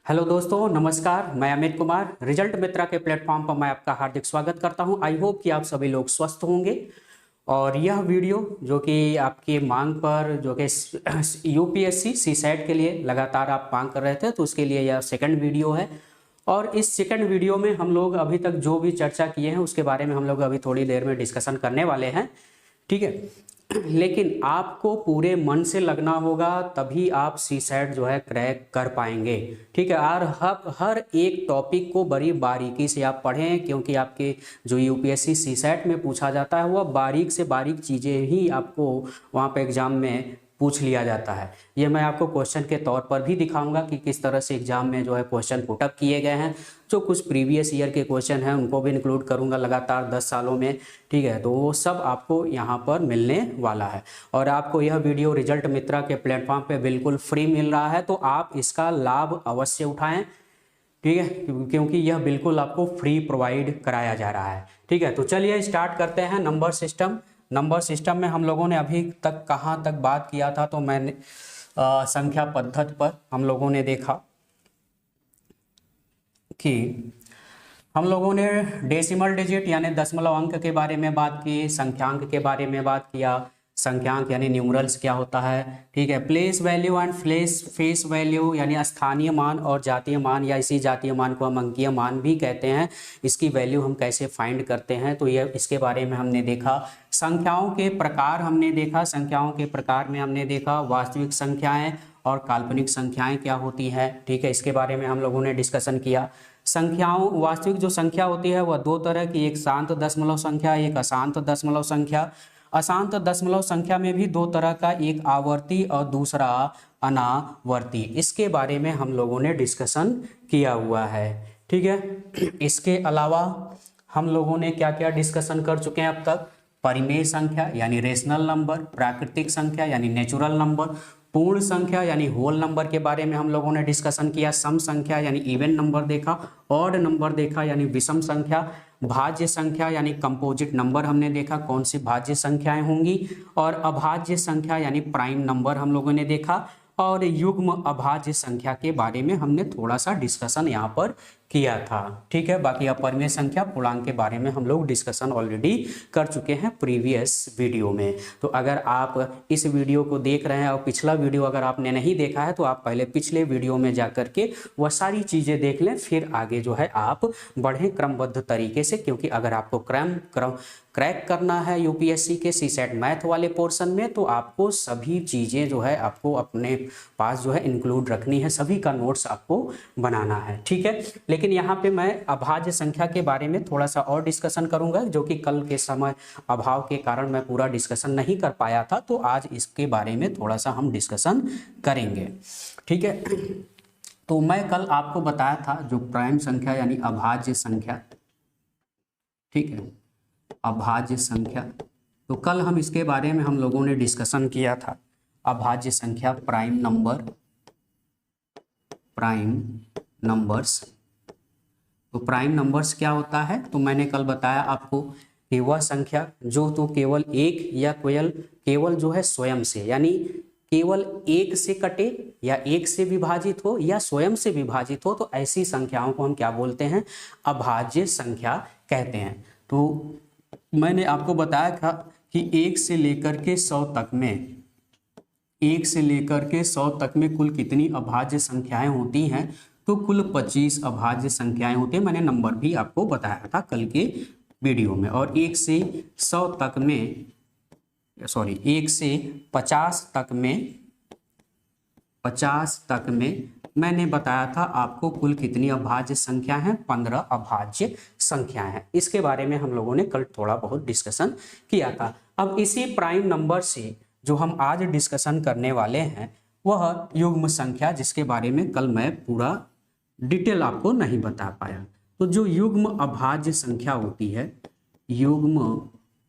Hello दोस्तों, नमस्कार। मैं अमित कुमार रिजल्ट मित्रा के प्लेटफॉर्म पर मैं आपका हार्दिक स्वागत करता हूं। आई होप कि आप सभी लोग स्वस्थ होंगे। और यह वीडियो जो कि आपकी मांग पर जो कि यूपीएससी सीसैट के लिए लगातार आप मांग कर रहे थे, तो उसके लिए यह सेकंड वीडियो है। और इस सेकंड वीडियो में हम लोग अभी तक जो भी चर्चा किए हैं उसके बारे में हम लोग अभी थोड़ी देर में डिस्कशन करने वाले हैं, ठीक है। लेकिन आपको पूरे मन से लगना होगा, तभी आप सीसैट जो है क्रैक कर पाएंगे, ठीक है। और हर एक टॉपिक को बड़ी बारीकी से आप पढ़ें, क्योंकि आपके जो यूपीएससी सीसैट में पूछा जाता है वह बारीक से बारीक चीज़ें ही आपको वहाँ पे एग्जाम में पूछ लिया जाता है। ये मैं आपको क्वेश्चन के तौर पर भी दिखाऊंगा कि किस तरह से एग्जाम में जो है क्वेश्चन पुटअप किए गए हैं। जो कुछ प्रीवियस ईयर के क्वेश्चन हैं उनको भी इंक्लूड करूंगा लगातार 10 सालों में, ठीक है। तो वो सब आपको यहाँ पर मिलने वाला है। और आपको यह वीडियो रिजल्ट मित्रा के प्लेटफॉर्म पे बिल्कुल फ्री मिल रहा है, तो आप इसका लाभ अवश्य उठाएं, ठीक है, क्योंकि यह बिल्कुल आपको फ्री प्रोवाइड कराया जा रहा है, ठीक है। तो चलिए स्टार्ट करते हैं। नंबर सिस्टम में हम लोगों ने अभी तक कहाँ तक बात किया था, तो मैंने संख्या पद्धति पर हम लोगों ने देखा कि हम लोगों ने डेसिमल डिजिट यानी दशमलव अंक के बारे में बात की, संख्यांक के बारे में बात किया। संख्यांक यानी न्यूमरल्स क्या होता है, ठीक है। Place value and face value यानी स्थानीय मान और जातीय मान, या इसी जातीय मान को हम अंकीय मान भी कहते हैं। इसकी वैल्यू हम कैसे फाइंड करते हैं, तो यह इसके बारे में हमने देखा। संख्याओं के प्रकार हमने देखा। संख्याओं के प्रकार में हमने देखा वास्तविक संख्याएं और काल्पनिक संख्याएं क्या होती हैं, ठीक है। इसके बारे में हम लोगों ने डिस्कशन किया। संख्याओं वास्तविक जो संख्या होती है वह दो तरह की, एक शांत दशमलव संख्या, एक अशांत दशमलव संख्या। अशांत दशमलव संख्या में भी दो तरह का, एक आवर्ती और दूसरा अनावर्ती। इसके बारे में हम लोगों ने डिस्कशन किया हुआ है, ठीक है। इसके अलावा हम लोगों ने क्या क्या डिस्कशन कर चुके हैं अब तक। परिमेय संख्या यानी रेशनल नंबर, प्राकृतिक संख्या यानी नेचुरल नंबर, पूर्ण संख्या यानी होल नंबर के बारे में हम लोगों ने डिस्कशन किया। सम संख्या यानी इवन नंबर देखा, ऑड नंबर देखा यानी विषम संख्या, भाज्य संख्या यानी कंपोजिट नंबर हमने देखा कौन सी भाज्य संख्याएं होंगी, और अभाज्य संख्या यानी प्राइम नंबर हम लोगों ने देखा। और युग्म अभाज्य संख्या के बारे में हमने थोड़ा सा डिस्कशन यहाँ पर किया था, ठीक है। बाकी अपरिमेय संख्या पूर्णांक के बारे में हम लोग डिस्कशन ऑलरेडी कर चुके हैं प्रीवियस वीडियो में। तो अगर आप इस वीडियो को देख रहे हैं और पिछला वीडियो अगर आपने नहीं देखा है, तो आप पहले पिछले वीडियो में जा करके वह सारी चीज़ें देख लें, फिर आगे जो है आप बढ़ें क्रमबद्ध तरीके से। क्योंकि अगर आपको क्रैक करना है यूपीएससी के सीसैट मैथ वाले पोर्शन में, तो आपको सभी चीज़ें जो है आपको अपने पास जो है इंक्लूड रखनी है, सभी का नोट्स आपको बनाना है, ठीक है। लेकिन यहाँ पे मैं अभाज्य संख्या के बारे में थोड़ा सा और डिस्कशन करूंगा, जो कि कल के समय अभाव के कारण मैं पूरा डिस्कशन नहीं कर पाया था, तो आज इसके बारे में थोड़ा सा हम डिस्कशन करेंगे, ठीक है। तो मैं कल आपको बताया था जो प्राइम संख्या यानी अभाज्य संख्या, ठीक है, अभाज्य संख्या, तो कल हम इसके बारे में हम लोगों ने डिस्कशन किया था। अभाज्य संख्या, प्राइम नंबर्स। तो प्राइम नंबर्स क्या होता है, तो मैंने कल बताया आपको कि वह संख्या जो तो केवल एक या केवल जो है स्वयं से, यानी केवल एक से कटे या एक से विभाजित हो या स्वयं से विभाजित हो, तो ऐसी संख्याओं को हम क्या बोलते हैं, अभाज्य संख्या कहते हैं। तो मैंने आपको बताया था कि 1 से लेकर के 100 तक में कुल कितनी अभाज्य संख्याएं होती हैं, तो कुल 25 अभाज्य संख्याएं होती हैं। मैंने नंबर भी आपको बताया था कल के वीडियो में। और 1 से 100 तक में 1 से 50 तक में मैंने बताया था आपको कुल कितनी अभाज्य संख्या है, 15 अभाज्य संख्याएं हैं। इसके बारे में हम लोगों ने कल थोड़ा बहुत डिस्कशन किया था। अब इसी प्राइम नंबर से जो हम आज डिस्कशन करने वाले हैं वह युग्म संख्या, जिसके बारे में कल मैं पूरा डिटेल आपको नहीं बता पाया। तो जो युग्म अभाज्य संख्या होती है, युग्म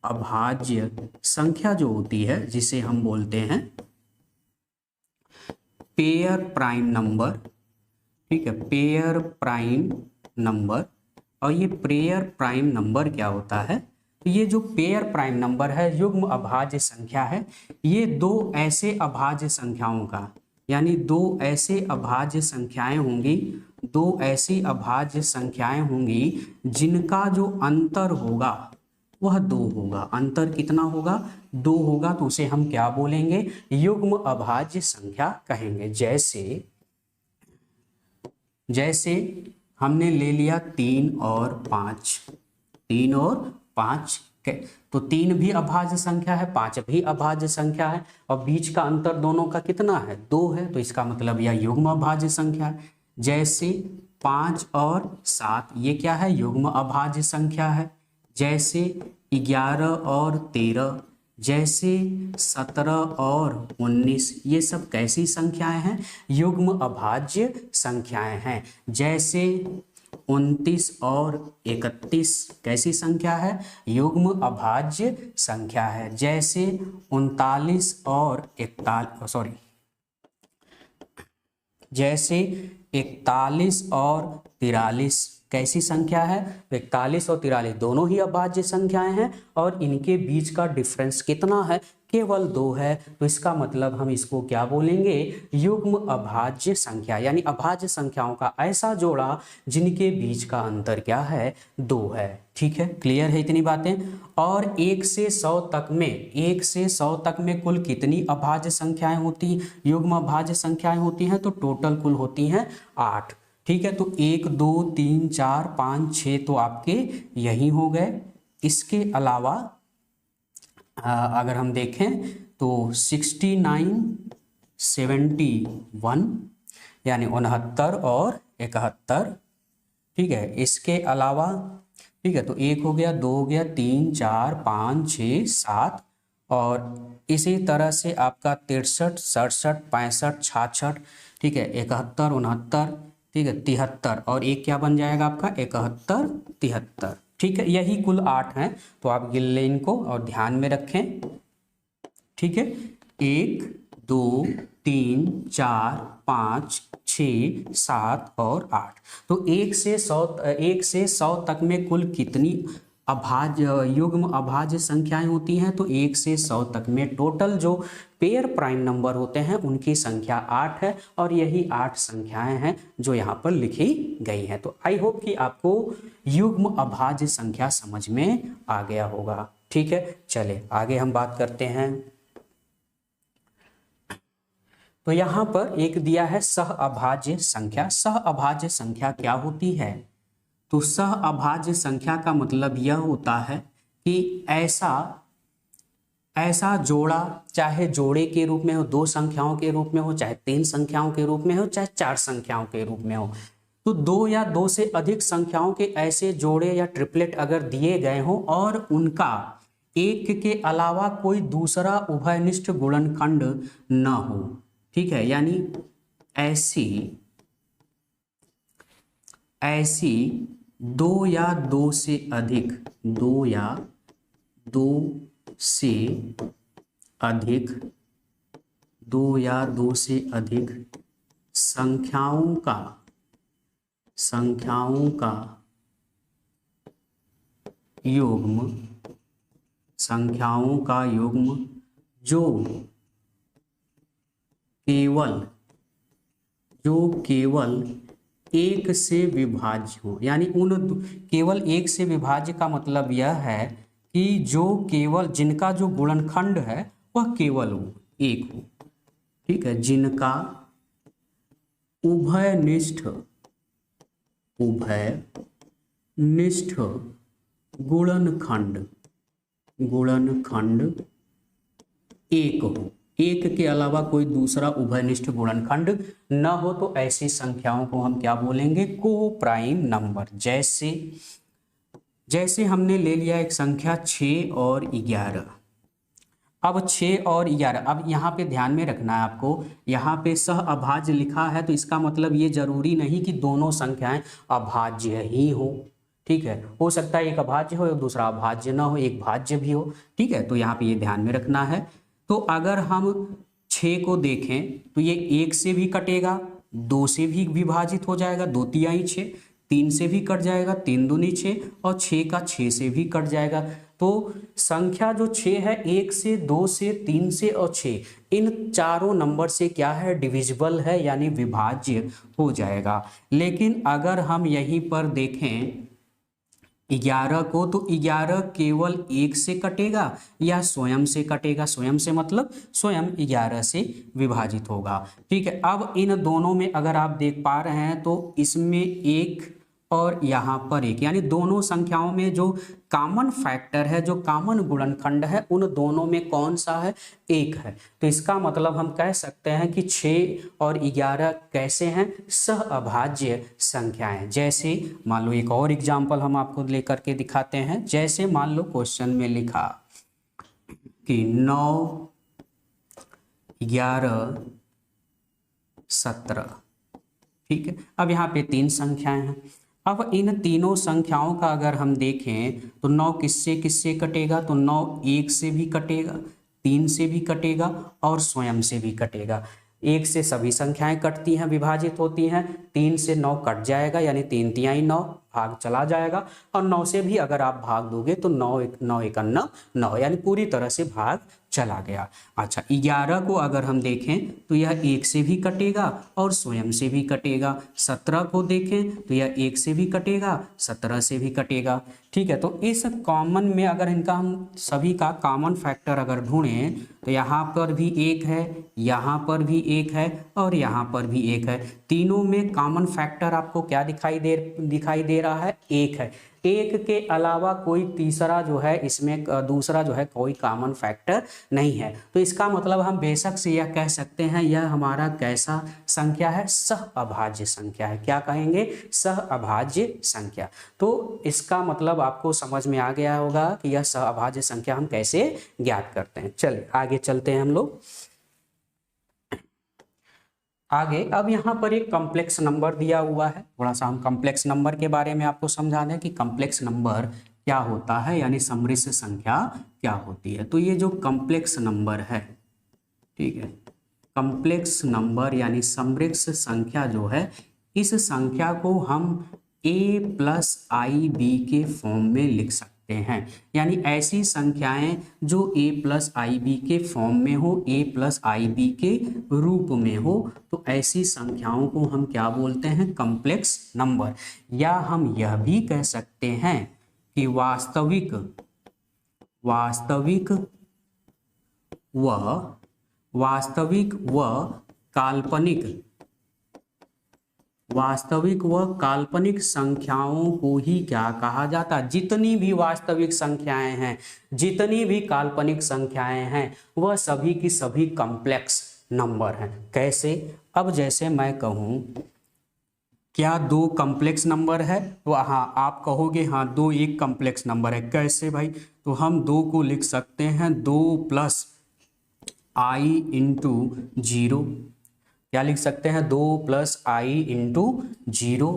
अभाज्य संख्या जो होती है, जिसे हम बोलते हैं पेयर प्राइम नंबर, ठीक है, पेयर प्राइम नंबर। और ये पेयर प्राइम नंबर क्या होता है, तो ये जो पेयर प्राइम नंबर है, युग्म अभाज्य संख्या है, ये दो ऐसे अभाज्य संख्याओं का यानी दो ऐसे अभाज्य संख्याएं होंगी, दो ऐसी अभाज्य संख्याएं होंगी जिनका जो अंतर होगा वह 2 होगा। अंतर कितना होगा? 2 होगा। तो उसे हम क्या बोलेंगे? युग्म अभाज्य संख्या कहेंगे। जैसे हमने ले लिया 3 और 5, 3 और 5 तो 3 भी अभाज्य संख्या है, 5 भी अभाज्य संख्या है, और बीच का अंतर दोनों का कितना है? 2 है। तो इसका मतलब यह युग्म अभाज्य संख्या है। जैसे 5 और 7 ये क्या है? युग्म अभाज्य संख्या है। जैसे 11 और 13, जैसे 17 और 19 ये सब कैसी संख्याएं हैं? युग्म अभाज्य संख्याएं हैं। जैसे 29 और 31 कैसी संख्या है? युग्म अभाज्य संख्या है। जैसे 39 और 41 जैसे 41 और 43 कैसी संख्या है? 41 और 43 दोनों ही अभाज्य संख्याएं हैं और इनके बीच का डिफरेंस कितना है? केवल 2 है। तो इसका मतलब हम इसको क्या बोलेंगे? युग्म अभाज्य संख्या, यानी अभाज्य संख्याओं का ऐसा जोड़ा जिनके बीच का अंतर क्या है? 2 है। ठीक है, क्लियर है इतनी बातें। और 1 से 100 तक में कुल कितनी अभाज्य संख्याएं होती, युग्म अभाज्य संख्याएं होती हैं? तो टोटल कुल होती हैं 8। ठीक है, तो 1 2 3 4 5 6 तो आपके यही हो गए। इसके अलावा अगर हम देखें तो 69 71 यानी 69 और 71। ठीक है, इसके अलावा ठीक है, तो 1 हो गया, 2 हो गया, 3 4 5 6 7 और इसी तरह से आपका 63 67 65 66। ठीक है, 71 69 ठीक है 73 और एक क्या बन जाएगा आपका? 71 73। ठीक है, यही कुल 8 हैं। तो आप गिन लें इनको और ध्यान में रखें। ठीक है, 1 2 3 4 5 6 7 और 8। तो 1 से 100 तक में कुल कितनी अभाज्य युग्म अभाज्य संख्याएं होती हैं? तो 1 से 100 तक में टोटल जो पेयर प्राइम नंबर होते हैं उनकी संख्या 8 है और यही 8 संख्याएं हैं जो यहाँ पर लिखी गई हैं। तो आई होप कि आपको युग्म अभाज्य संख्या समझ में आ गया होगा। ठीक है, चले आगे हम बात करते हैं। तो यहाँ पर एक दिया है सह अभाज्य संख्या। सह अभाज्य संख्या क्या होती है? तो सह अभाज्य संख्या का मतलब यह होता है कि ऐसा जोड़ा, चाहे जोड़े के रूप में हो, 2 संख्याओं के रूप में हो, चाहे 3 संख्याओं के रूप में हो, चाहे 4 संख्याओं के रूप में हो, तो 2 या 2 से अधिक संख्याओं के ऐसे जोड़े या ट्रिपलेट अगर दिए गए हों और उनका एक के अलावा कोई दूसरा उभयनिष्ठ गुणनखंड न हो। ठीक है, यानी ऐसी 2 या 2 से अधिक 2 या 2 से अधिक 2 या 2 से अधिक संख्याओं का युग्म जो केवल 1 से विभाज्य हो। यानी केवल 1 से विभाज्य का मतलब यह है कि जो केवल जिनका जो गुणनखंड है वह केवल 1 हो। ठीक है, जिनका उभयनिष्ठ गुणनखंड 1 हो, 1 के अलावा कोई दूसरा उभयनिष्ठ गुणनखंड न हो, तो ऐसी संख्याओं को हम क्या बोलेंगे? को प्राइम नंबर। जैसे हमने ले लिया एक संख्या 6 और 11। अब 6 और 11, अब यहाँ पे ध्यान में रखना है आपको, यहाँ पे सह अभाज्य लिखा है तो इसका मतलब ये जरूरी नहीं कि दोनों संख्याएं अभाज्य ही हो। ठीक है, हो सकता है एक अभाज्य हो और दूसरा अभाज्य ना हो, एक भाज्य भी हो। ठीक है, तो यहाँ पे ये ध्यान में रखना है। तो अगर हम 6 को देखें तो ये 1 से भी कटेगा, 2 से भी विभाजित हो जाएगा, 2 तिहाई 6, 3 से भी कट जाएगा, 3 दूनी 6 और 6 का 6 से भी कट जाएगा। तो संख्या जो 6 है 1 से 2 से 3 से और 6 इन चारों नंबर से क्या है डिविजिबल है यानी विभाज्य हो जाएगा। लेकिन अगर हम यहीं पर देखें 11 को, तो 11 केवल 1 से कटेगा या स्वयं से कटेगा, स्वयं से मतलब स्वयं 11 से विभाजित होगा। ठीक है, अब इन दोनों में अगर आप देख पा रहे हैं तो इसमें एक और यहाँ पर एक, यानी दोनों संख्याओं में जो कॉमन फैक्टर है, जो कॉमन गुणनखंड है, उन दोनों में कौन सा है, एक है। तो इसका मतलब हम कह सकते हैं कि 6 और 11 कैसे हैं, सहअभाज्य संख्याएं। जैसे मान लो एक और एग्जांपल हम आपको लेकर के दिखाते हैं। जैसे मान लो क्वेश्चन में लिखा कि 9, 11, 17। ठीक है, अब यहाँ पे 3 संख्याएं हैं। अब इन तीनों संख्याओं का अगर हम देखें तो 9 किससे किससे कटेगा, तो 9 1 से भी कटेगा, 3 से भी कटेगा और स्वयं से भी कटेगा। 1 से सभी संख्याएं कटती हैं, विभाजित होती हैं। 3 से 9 कट जाएगा यानी 3 तिहाई 9 भाग चला जाएगा। और 9 से भी अगर आप भाग दोगे तो 9 1 9 यानी पूरी तरह से भाग चला गया। अच्छा, 11 को अगर हम देखें तो यह 1 से भी कटेगा और स्वयं से भी कटेगा। 17 को देखें तो यह 1 से भी कटेगा, 17 से भी कटेगा। ठीक है, तो इस कॉमन में अगर इनका हम सभी का कॉमन फैक्टर अगर ढूंढें तो यहाँ पर भी 1 है, यहाँ पर भी 1 है और यहाँ पर भी 1 है। तीनों में कॉमन फैक्टर आपको क्या दिखाई दे रहा है, 1 है। 1 के अलावा कोई तीसरा जो है इसमें दूसरा जो है कोई कॉमन फैक्टर नहीं है। तो इसका मतलब हम बेशक से यह कह सकते हैं यह हमारा कैसा संख्या है, सहअभाज्य संख्या है। क्या कहेंगे, सहअभाज्य संख्या। तो इसका मतलब आपको समझ में आ गया होगा कि यह सहअभाज्य संख्या हम कैसे ज्ञात करते हैं। चलिए आगे चलते हैं हम लोग आगे। अब यहाँ पर एक कॉम्प्लेक्स नंबर दिया हुआ है, थोड़ा सा हम कॉम्प्लेक्स नंबर के बारे में आपको समझा दें कि कॉम्प्लेक्स नंबर क्या होता है, यानी सम्मिश्र संख्या क्या होती है। तो ये जो कॉम्प्लेक्स नंबर है, ठीक है, कॉम्प्लेक्स नंबर यानी सम्मिश्र संख्या जो है, इस संख्या को हम a + ib के फॉर्म में लिख सकते हैं। यानी ऐसी संख्याएं जो a + ib के फॉर्म में हो, a + ib के रूप में हो, तो ऐसी संख्याओं को हम क्या बोलते हैं, कॉम्प्लेक्स नंबर। या हम यह भी कह सकते हैं कि वास्तविक व काल्पनिक संख्याओं को ही क्या कहा जाता है, जितनी भी वास्तविक संख्याएं हैं, जितनी भी काल्पनिक संख्याएं हैं, वह सभी की सभी कॉम्प्लेक्स नंबर हैं। कैसे, अब जैसे मैं कहूं क्या 2 कॉम्प्लेक्स नंबर है, तो हाँ आप कहोगे हाँ 2 एक कॉम्प्लेक्स नंबर है। कैसे भाई, तो हम 2 को लिख सकते हैं 2 + i × 0। क्या लिख सकते हैं, 2 + i × 0।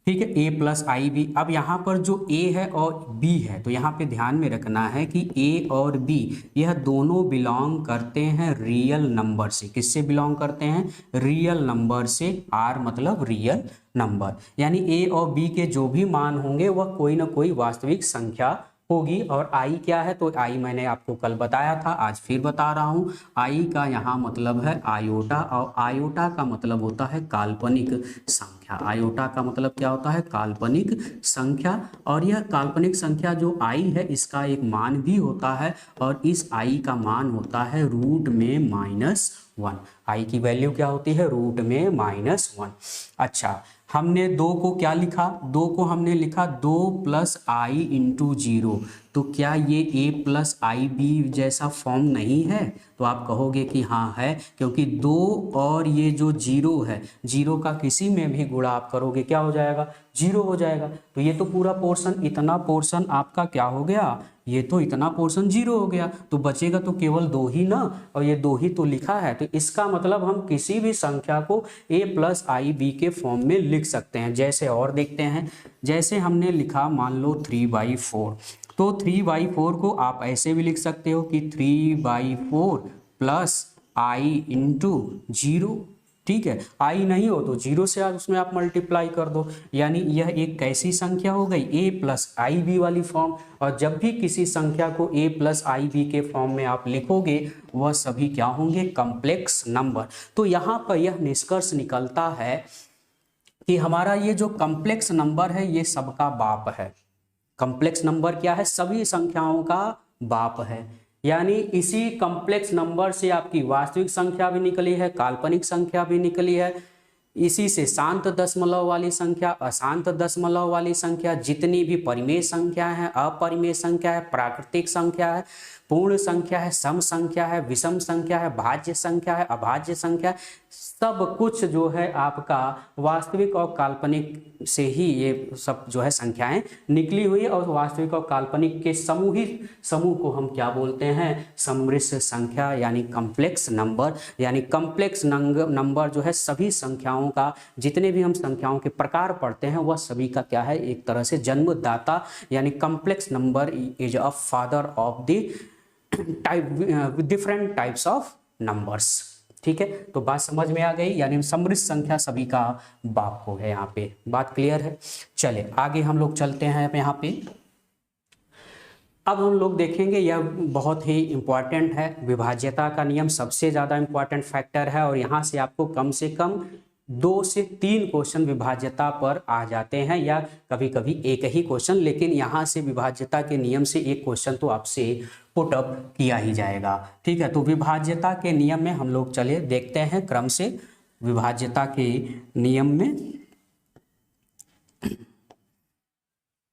ठीक है, a + ib। अब यहाँ पर जो a है और b है, तो यहाँ पे ध्यान में रखना है कि a और b यह दोनों बिलोंग करते हैं रियल नंबर से। किससे बिलोंग करते हैं, रियल नंबर से। r मतलब रियल नंबर, यानी a और b के जो भी मान होंगे वह कोई ना कोई वास्तविक संख्या होगी। और i क्या है, तो i मैंने आपको कल बताया था, आज फिर बता रहा हूँ। i का यहाँ मतलब है आयोटा, और आयोटा का मतलब होता है काल्पनिक संख्या। आयोटा का मतलब क्या होता है, काल्पनिक संख्या। और यह काल्पनिक संख्या जो i है इसका एक मान भी होता है, और इस i का मान होता है रूट में -1। i की वैल्यू क्या होती है, रूट में -1। अच्छा, हमने 2 को क्या लिखा, 2 को हमने लिखा 2 + i × 0। तो क्या ये a + ib जैसा फॉर्म नहीं है, तो आप कहोगे कि हाँ है, क्योंकि 2 और ये जो 0 है, 0 का किसी में भी गुणा आप करोगे क्या हो जाएगा, 0 हो जाएगा। तो ये तो पूरा पोर्शन, इतना पोर्शन आपका क्या हो गया, ये तो इतना पोर्शन 0 हो गया। तो बचेगा तो केवल 2 ही ना, और ये 2 ही तो लिखा है। तो इसका मतलब हम किसी भी संख्या को a + ib के फॉर्म में लिख सकते हैं। जैसे और देखते हैं, जैसे हमने लिखा मान लो 3/4, तो 3/4 को आप ऐसे भी लिख सकते हो कि 3/4 + i × 0। ठीक है, आई नहीं हो तो 0 से आज उसमें आप मल्टीप्लाई कर दो, यानी यह एक कैसी संख्या हो गई, a प्लस आई बी वाली फॉर्म। और जब भी किसी संख्या को a प्लस आई बी के फॉर्म में आप लिखोगे वह सभी क्या होंगे, कॉम्प्लेक्स नंबर। तो यहाँ पर यह निष्कर्ष निकलता है कि हमारा ये जो कॉम्प्लेक्स नंबर है ये सबका बाप है। कॉम्प्लेक्स नंबर क्या है, सभी संख्याओं का बाप है। यानी इसी कॉम्प्लेक्स नंबर से आपकी वास्तविक संख्या भी निकली है, काल्पनिक संख्या भी निकली है, इसी से शांत दशमलव वाली संख्या, अशांत दशमलव वाली संख्या, जितनी भी परिमेय संख्या है, अपरिमेय संख्या है, प्राकृतिक संख्या है, पूर्ण संख्या है, सम संख्या है, विषम संख्या है, भाज्य संख्या है, अभाज्य संख्या है, सब कुछ जो है आपका वास्तविक और काल्पनिक से ही ये सब जो है संख्याएं निकली हुई है। और वास्तविक और काल्पनिक के समूह को हम क्या बोलते हैं, सम्मिश्र संख्या, यानी कॉम्प्लेक्स नंबर। यानी कॉम्प्लेक्स नंबर जो है सभी संख्याओं का, जितने भी हम संख्याओं के प्रकार पढ़ते हैं वह सभी का क्या है, एक तरह से जन्मदाता, यानी complex number is a father of the different types of numbers. ठीक है, तो बात समझ में आ गई, यानी सम्मिश्र संख्या सभी का बाप हो गया। यहाँ पे बात क्लियर है। चले आगे हम लोग चलते हैं यहाँ पे। अब हम लोग देखेंगे, यह बहुत ही इंपॉर्टेंट है, विभाज्यता का नियम सबसे ज़्यादा इंपॉर्टेंट फैक्टर है। और यहाँ से आपको कम से कम 2 से 3 क्वेश्चन विभाज्यता पर आ जाते हैं, या कभी कभी एक ही क्वेश्चन, लेकिन यहाँ से विभाज्यता के नियम से एक क्वेश्चन तो आपसे पुट अप किया ही जाएगा। ठीक है, तो विभाज्यता के नियम में हम लोग चले देखते हैं क्रम से। विभाज्यता के नियम में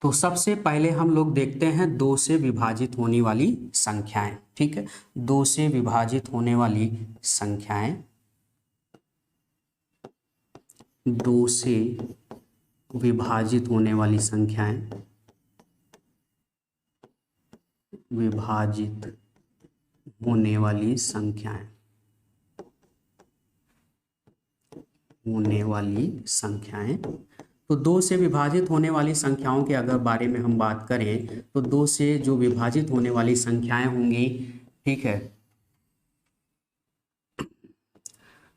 तो सबसे पहले हम लोग देखते हैं 2 से विभाजित होने वाली संख्याएं। ठीक है, 2 से विभाजित होने वाली संख्याएं, 2 से विभाजित होने वाली संख्याएं, विभाजित होने वाली संख्याएं, होने वाली संख्याएं। तो 2 से विभाजित होने वाली संख्याओं के अगर बारे में हम बात करें तो 2 से जो विभाजित होने वाली संख्याएं होंगी, ठीक है,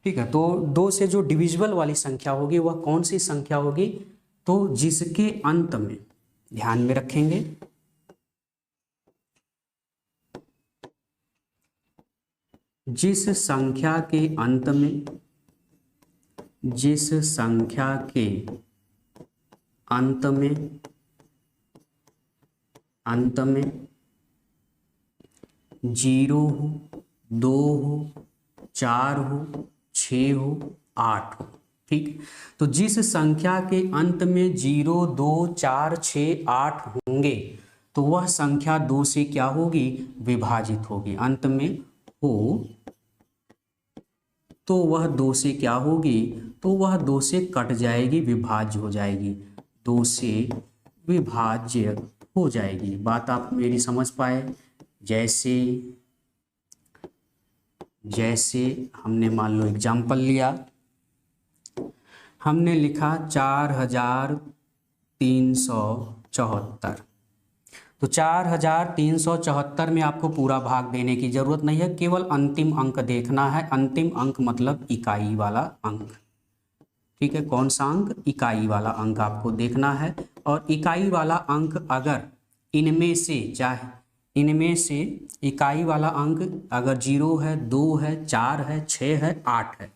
ठीक है, तो 2 से जो डिविजिबल वाली संख्या होगी वह कौन सी संख्या होगी, तो जिसके अंत में, ध्यान में रखेंगे, जिस संख्या के अंत में, जिस संख्या के अंत में 0 हो, 2 हो, 4 हो, 6 हो, 8 हो। ठीक, तो जिस संख्या के अंत में 0, 2, 4, 6, 8 होंगे तो वह संख्या 2 से क्या होगी, विभाजित होगी। अंत में हो तो वह 2 से क्या होगी, तो वह 2 से कट जाएगी, विभाज्य हो जाएगी, 2 से विभाज्य हो जाएगी। बात आप मेरी समझ पाए। जैसे जैसे हमने मान लो एग्जाम्पल लिया, हमने लिखा 4374, तो 4374 में आपको पूरा भाग देने की जरूरत नहीं है, केवल अंतिम अंक देखना है। अंतिम अंक मतलब इकाई वाला अंक। ठीक है, कौन सा अंक, इकाई वाला अंक आपको देखना है। और इकाई वाला अंक अगर इनमें से, चाहे इनमें से इकाई वाला अंक अगर 0 है, 2 है, 4 है, 6 है, 8 है,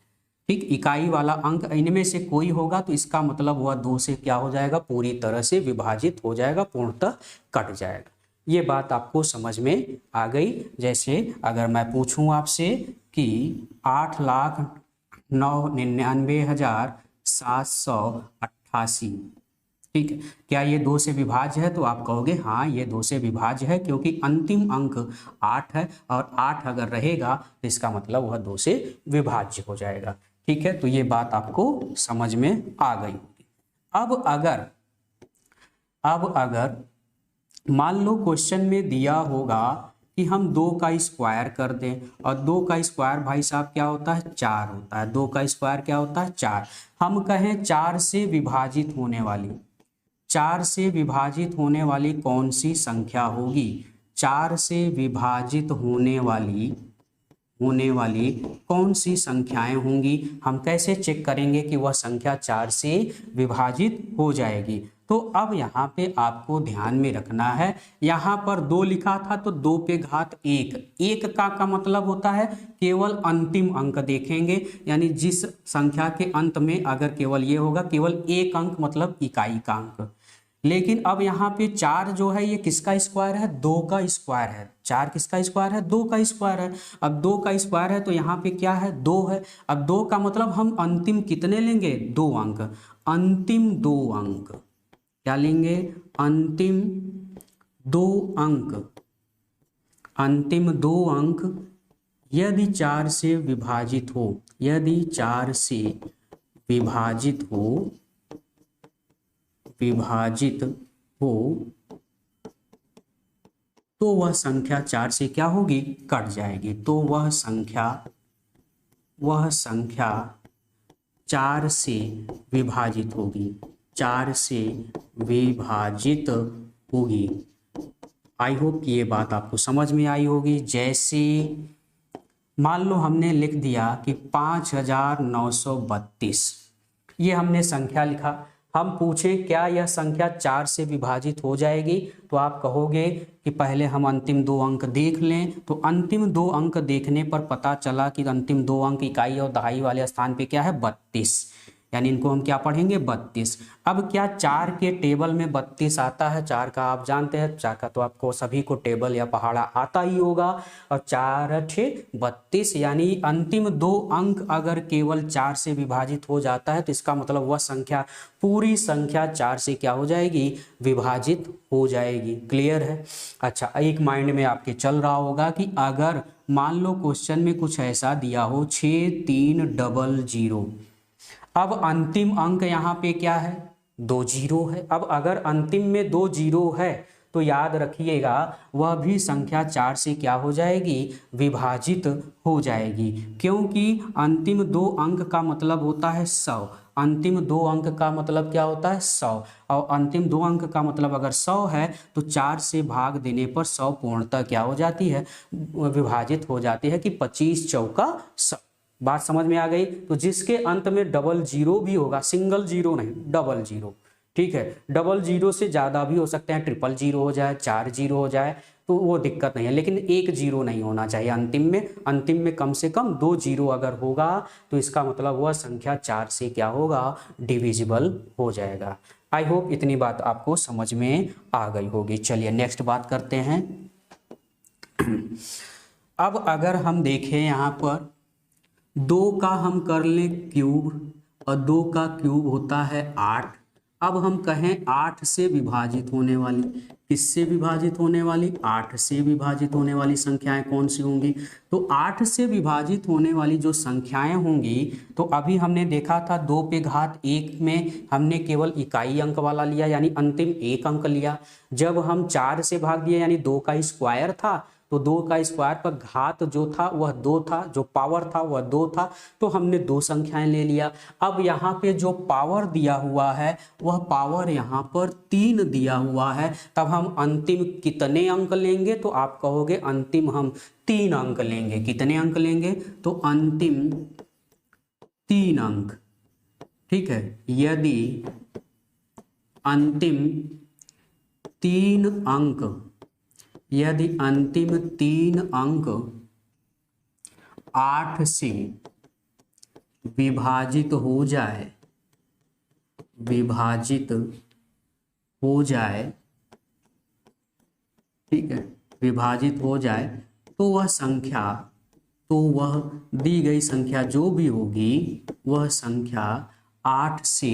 ठीक, इकाई वाला अंक इनमें से कोई होगा तो इसका मतलब वह 2 से क्या हो जाएगा, पूरी तरह से विभाजित हो जाएगा, पूर्णतः कट जाएगा। ये बात आपको समझ में आ गई। जैसे अगर मैं पूछूं आपसे कि 8,99,788, ठीक है, क्या ये 2 से विभाज्य है, तो आप कहोगे हाँ ये 2 से विभाज्य है, क्योंकि अंतिम अंक 8 है और 8 अगर रहेगा तो इसका मतलब वह 2 से विभाज्य हो जाएगा। ठीक है, तो ये बात आपको समझ में आ गई होगी। अब अगर मान लो क्वेश्चन में दिया होगा कि हम 2 का स्क्वायर कर दें, और 2 का स्क्वायर भाई साहब क्या होता है, 4 होता है। 2 का स्क्वायर क्या होता है, 4। हम कहें 4 से विभाजित होने वाली, 4 से विभाजित होने वाली कौन सी संख्या होगी, 4 से विभाजित होने वाली होने वाली कौन सी संख्याएं होंगी। हम कैसे चेक करेंगे कि वह संख्या 4 से विभाजित हो जाएगी। तो अब यहाँ पे आपको ध्यान में रखना है, यहाँ पर 2 लिखा था तो 2 पे घात 1, 1 का मतलब होता है केवल अंतिम अंक देखेंगे, यानी जिस संख्या के अंत में अगर केवल ये होगा, केवल एक अंक मतलब इकाई का अंक। लेकिन अब यहाँ पे 4 जो है ये किसका स्क्वायर है, 2 का स्क्वायर है। 4 किसका स्क्वायर है, 2 का स्क्वायर है। अब 2 का स्क्वायर है तो यहाँ पे क्या है, 2 है। अब 2 का मतलब हम अंतिम कितने लेंगे, 2 अंक। अंतिम 2 अंक क्या लेंगे, अंतिम 2 अंक। अंतिम 2 अंक यदि 4 से विभाजित हो, यदि 4 से विभाजित हो तो वह संख्या 4 से क्या होगी, कट जाएगी। तो वह संख्या 4 से विभाजित होगी, 4 से विभाजित होगी। आई होप ये बात आपको समझ में आई होगी। जैसे मान लो हमने लिख दिया कि 5932, ये हमने संख्या लिखा। हम पूछे क्या यह संख्या 4 से विभाजित हो जाएगी, तो आप कहोगे कि पहले हम अंतिम 2 अंक देख लें। तो अंतिम 2 अंक देखने पर पता चला कि अंतिम 2 अंक इकाई और दहाई वाले स्थान पे क्या है, 32, यानी इनको हम क्या पढ़ेंगे, 32। अब क्या 4 के टेबल में 32 आता है, 4 का आप जानते हैं, 4 का तो आपको सभी को टेबल या पहाड़ा आता ही होगा। और 4 × 32 यानी अंतिम 2 अंक अगर केवल 4 से विभाजित हो जाता है तो इसका मतलब वह संख्या, पूरी संख्या 4 से क्या हो जाएगी, विभाजित हो जाएगी। क्लियर है। अच्छा, एक माइंड में आपके चल रहा होगा कि अगर मान लो क्वेश्चन में कुछ ऐसा दिया हो 6300, अब अंतिम अंक यहाँ पे क्या है, 2 जीरो है। अब अगर अंतिम में 2 जीरो है तो याद रखिएगा वह भी संख्या 4 से क्या हो जाएगी, विभाजित हो जाएगी। क्योंकि अंतिम 2 अंक का मतलब होता है 100, अंतिम 2 अंक का मतलब क्या होता है, 100। और अंतिम 2 अंक का मतलब अगर 100 है तो 4 से भाग देने पर 100 पूर्णतः क्या हो जाती है, विभाजित हो जाती है कि 25 चौका 100। बात समझ में आ गई। तो जिसके अंत में डबल जीरो भी होगा, सिंगल जीरो नहीं, डबल जीरो, ठीक है। डबल जीरो से ज़्यादा भी हो सकते हैं, 000 हो जाए, 4 जीरो हो जाए, तो वो दिक्कत नहीं है, लेकिन 1 जीरो नहीं होना चाहिए अंतिम में। अंतिम में कम से कम 2 जीरो अगर होगा तो इसका मतलब वह संख्या 4 से क्या होगा, डिविजिबल हो जाएगा। आई होप इतनी बात आपको समझ में आ गई होगी। चलिए नेक्स्ट बात करते हैं। अब अगर हम देखें यहाँ पर 2 का हम कर लें क्यूब, और 2 का क्यूब होता है 8। अब हम कहें 8 से विभाजित होने वाली, किससे विभाजित होने वाली, 8 से विभाजित होने वाली संख्याएं कौन सी होंगी। तो 8 से विभाजित होने वाली जो संख्याएं होंगी, तो अभी हमने देखा था 2 पे घात 1 में हमने केवल इकाई अंक वाला लिया, यानी अंतिम 1 अंक लिया। जब हम 4 से भाग दिए यानी 2 का स्क्वायर था, तो 2 का स्क्वायर पर घात जो था वह 2 था, जो पावर था वह 2 था, तो हमने 2 संख्याएं ले लिया। अब यहाँ पे जो पावर दिया हुआ है वह पावर यहाँ पर 3 दिया हुआ है। तब हम अंतिम कितने अंक लेंगे, तो आप कहोगे अंतिम हम 3 अंक लेंगे। कितने अंक लेंगे, तो अंतिम 3 अंक, ठीक है। यदि अंतिम 3 अंक, यदि अंतिम 3 अंक 8 से विभाजित हो जाए, ठीक है, विभाजित हो जाए, तो वह संख्या, तो वह दी गई संख्या जो भी होगी वह संख्या 8 से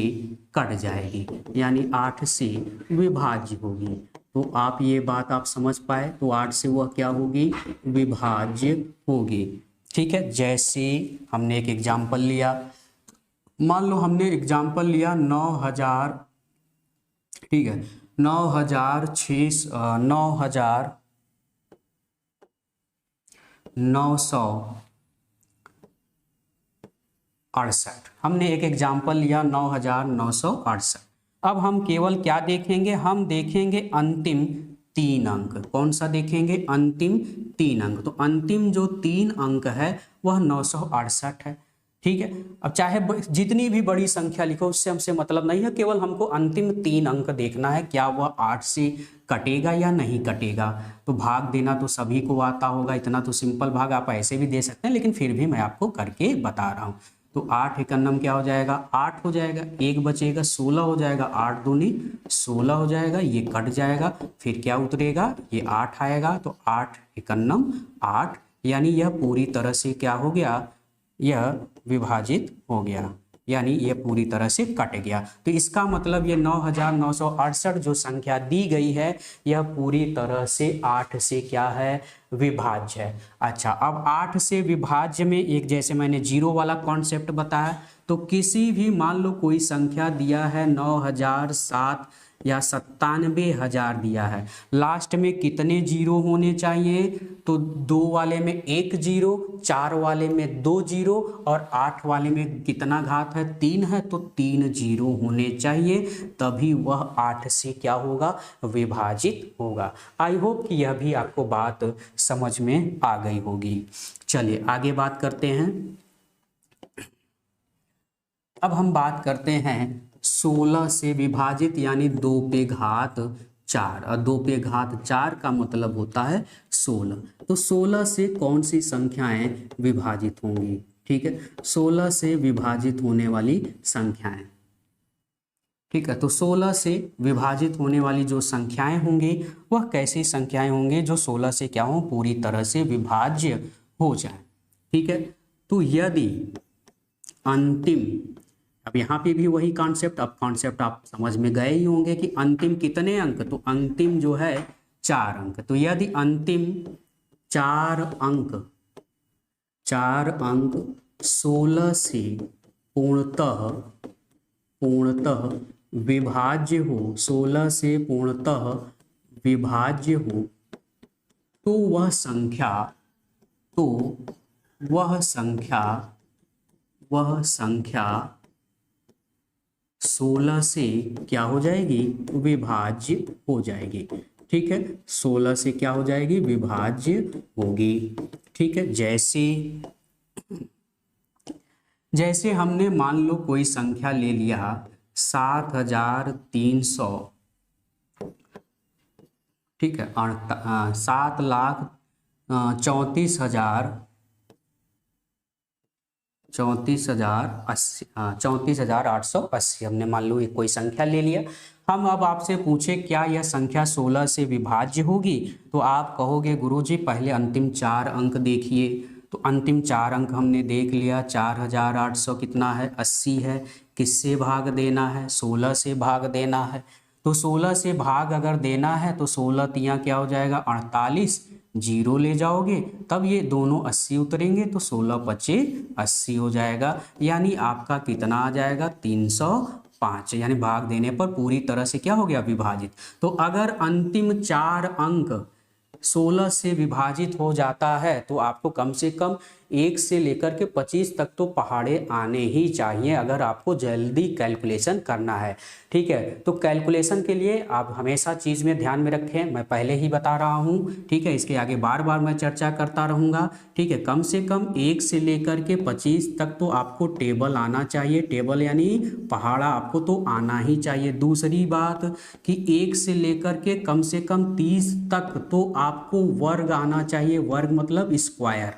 कट जाएगी, यानी 8 से विभाज्य होगी। तो आप ये बात आप समझ पाए, तो 8 से वह क्या होगी, विभाज्य होगी। ठीक है। जैसे हमने एक एग्जाम्पल लिया, मान लो हमने एग्जाम्पल लिया 9000, ठीक है, 9968, हमने एक एग्जाम्पल लिया 9968। अब हम केवल क्या देखेंगे, हम देखेंगे अंतिम 3 अंक। कौन सा देखेंगे? अंतिम 3 अंक। तो अंतिम जो 3 अंक है वह 968 है। ठीक है, अब चाहे जितनी भी बड़ी संख्या लिखो उससे हमसे मतलब नहीं है, केवल हमको अंतिम 3 अंक देखना है, क्या वह 8 से कटेगा या नहीं कटेगा। तो भाग देना तो सभी को आता होगा, इतना तो सिंपल भाग आप ऐसे भी दे सकते हैं, लेकिन फिर भी मैं आपको करके बता रहा हूँ। तो 8 एकन्नम क्या हो जाएगा? 8 हो जाएगा, 1 बचेगा, 16 हो जाएगा, 8 दूनी 16 हो जाएगा, ये कट जाएगा, फिर क्या उतरेगा? ये 8 आएगा। तो 8 एकन्नम 8, यानी यह पूरी तरह से क्या हो गया? यह विभाजित हो गया, यानी यह पूरी तरह से कट गया। तो इसका मतलब ये 9968 जो संख्या दी गई है यह पूरी तरह से 8 से क्या है? विभाज्य है। अच्छा, अब 8 से विभाज्य में एक, जैसे मैंने जीरो वाला कॉन्सेप्ट बताया, तो किसी भी मान लो कोई संख्या दिया है 9007 या 97,000 दिया है, लास्ट में कितने जीरो होने चाहिए? तो 2 वाले में 1 जीरो, 4 वाले में 2 जीरो, और 8 वाले में कितना घात है? 3 है, तो 3 जीरो होने चाहिए, तभी वह 8 से क्या होगा? विभाजित होगा। आई होप कि यह भी आपको बात समझ में आ गई होगी। चलिए आगे बात करते हैं। अब हम बात करते हैं 16 से विभाजित, यानी 2 पे घात 4, और 2 पे घात 4 का मतलब होता है 16। तो 16 से कौन सी संख्याएं विभाजित होंगी? ठीक है, 16 से विभाजित होने वाली संख्याएं। ठीक है, तो 16 से विभाजित होने वाली जो संख्याएं होंगी वह कैसी संख्याएं होंगी जो 16 से क्या हो? पूरी तरह से विभाज्य हो जाए। ठीक है, तो यदि अंतिम, अब यहाँ पे भी वही कॉन्सेप्ट, अब कॉन्सेप्ट आप समझ में गए ही होंगे कि अंतिम कितने अंक? तो अंतिम जो है 4 अंक। तो यदि अंतिम 4 अंक 16 से पूर्णतः विभाज्य हो, 16 से पूर्णतः विभाज्य हो, तो वह संख्या 16 से क्या हो जाएगी? विभाज्य हो जाएगी। ठीक है, 16 से क्या हो जाएगी? विभाज्य होगी। ठीक है, जैसे हमने मान लो कोई संख्या ले लिया 7,300, ठीक है, 34,880 हमने मान लो एक कोई संख्या ले लिया। हम अब आपसे पूछे क्या यह संख्या 16 से विभाज्य होगी? तो आप कहोगे गुरुजी पहले अंतिम 4 अंक देखिए। तो अंतिम 4 अंक हमने देख लिया, 4,800 कितना है? 80 है। किससे भाग देना है? 16 से भाग देना है। तो 16 से भाग अगर देना है तो 16 तियाँ क्या हो जाएगा? 48, जीरो ले जाओगे तब ये दोनों 80 उतरेंगे, तो 16 पचे 80 हो जाएगा, यानी आपका कितना आ जाएगा? 305, यानी भाग देने पर पूरी तरह से क्या हो गया? विभाजित। तो अगर अंतिम 4 अंक 16 से विभाजित हो जाता है तो आपको कम से कम 1 से लेकर के 25 तक तो पहाड़े आने ही चाहिए अगर आपको जल्दी कैलकुलेशन करना है। ठीक है, तो कैलकुलेशन के लिए आप हमेशा चीज़ में ध्यान में रखें, मैं पहले ही बता रहा हूँ। ठीक है, इसके आगे बार बार मैं चर्चा करता रहूँगा। ठीक है, कम से कम 1 से लेकर के 25 तक तो आपको टेबल आना चाहिए। टेबल यानी पहाड़ा आपको तो आना ही चाहिए। दूसरी बात कि 1 से लेकर के कम से कम 30 तक तो आपको वर्ग आना चाहिए। वर्ग मतलब स्क्वायर।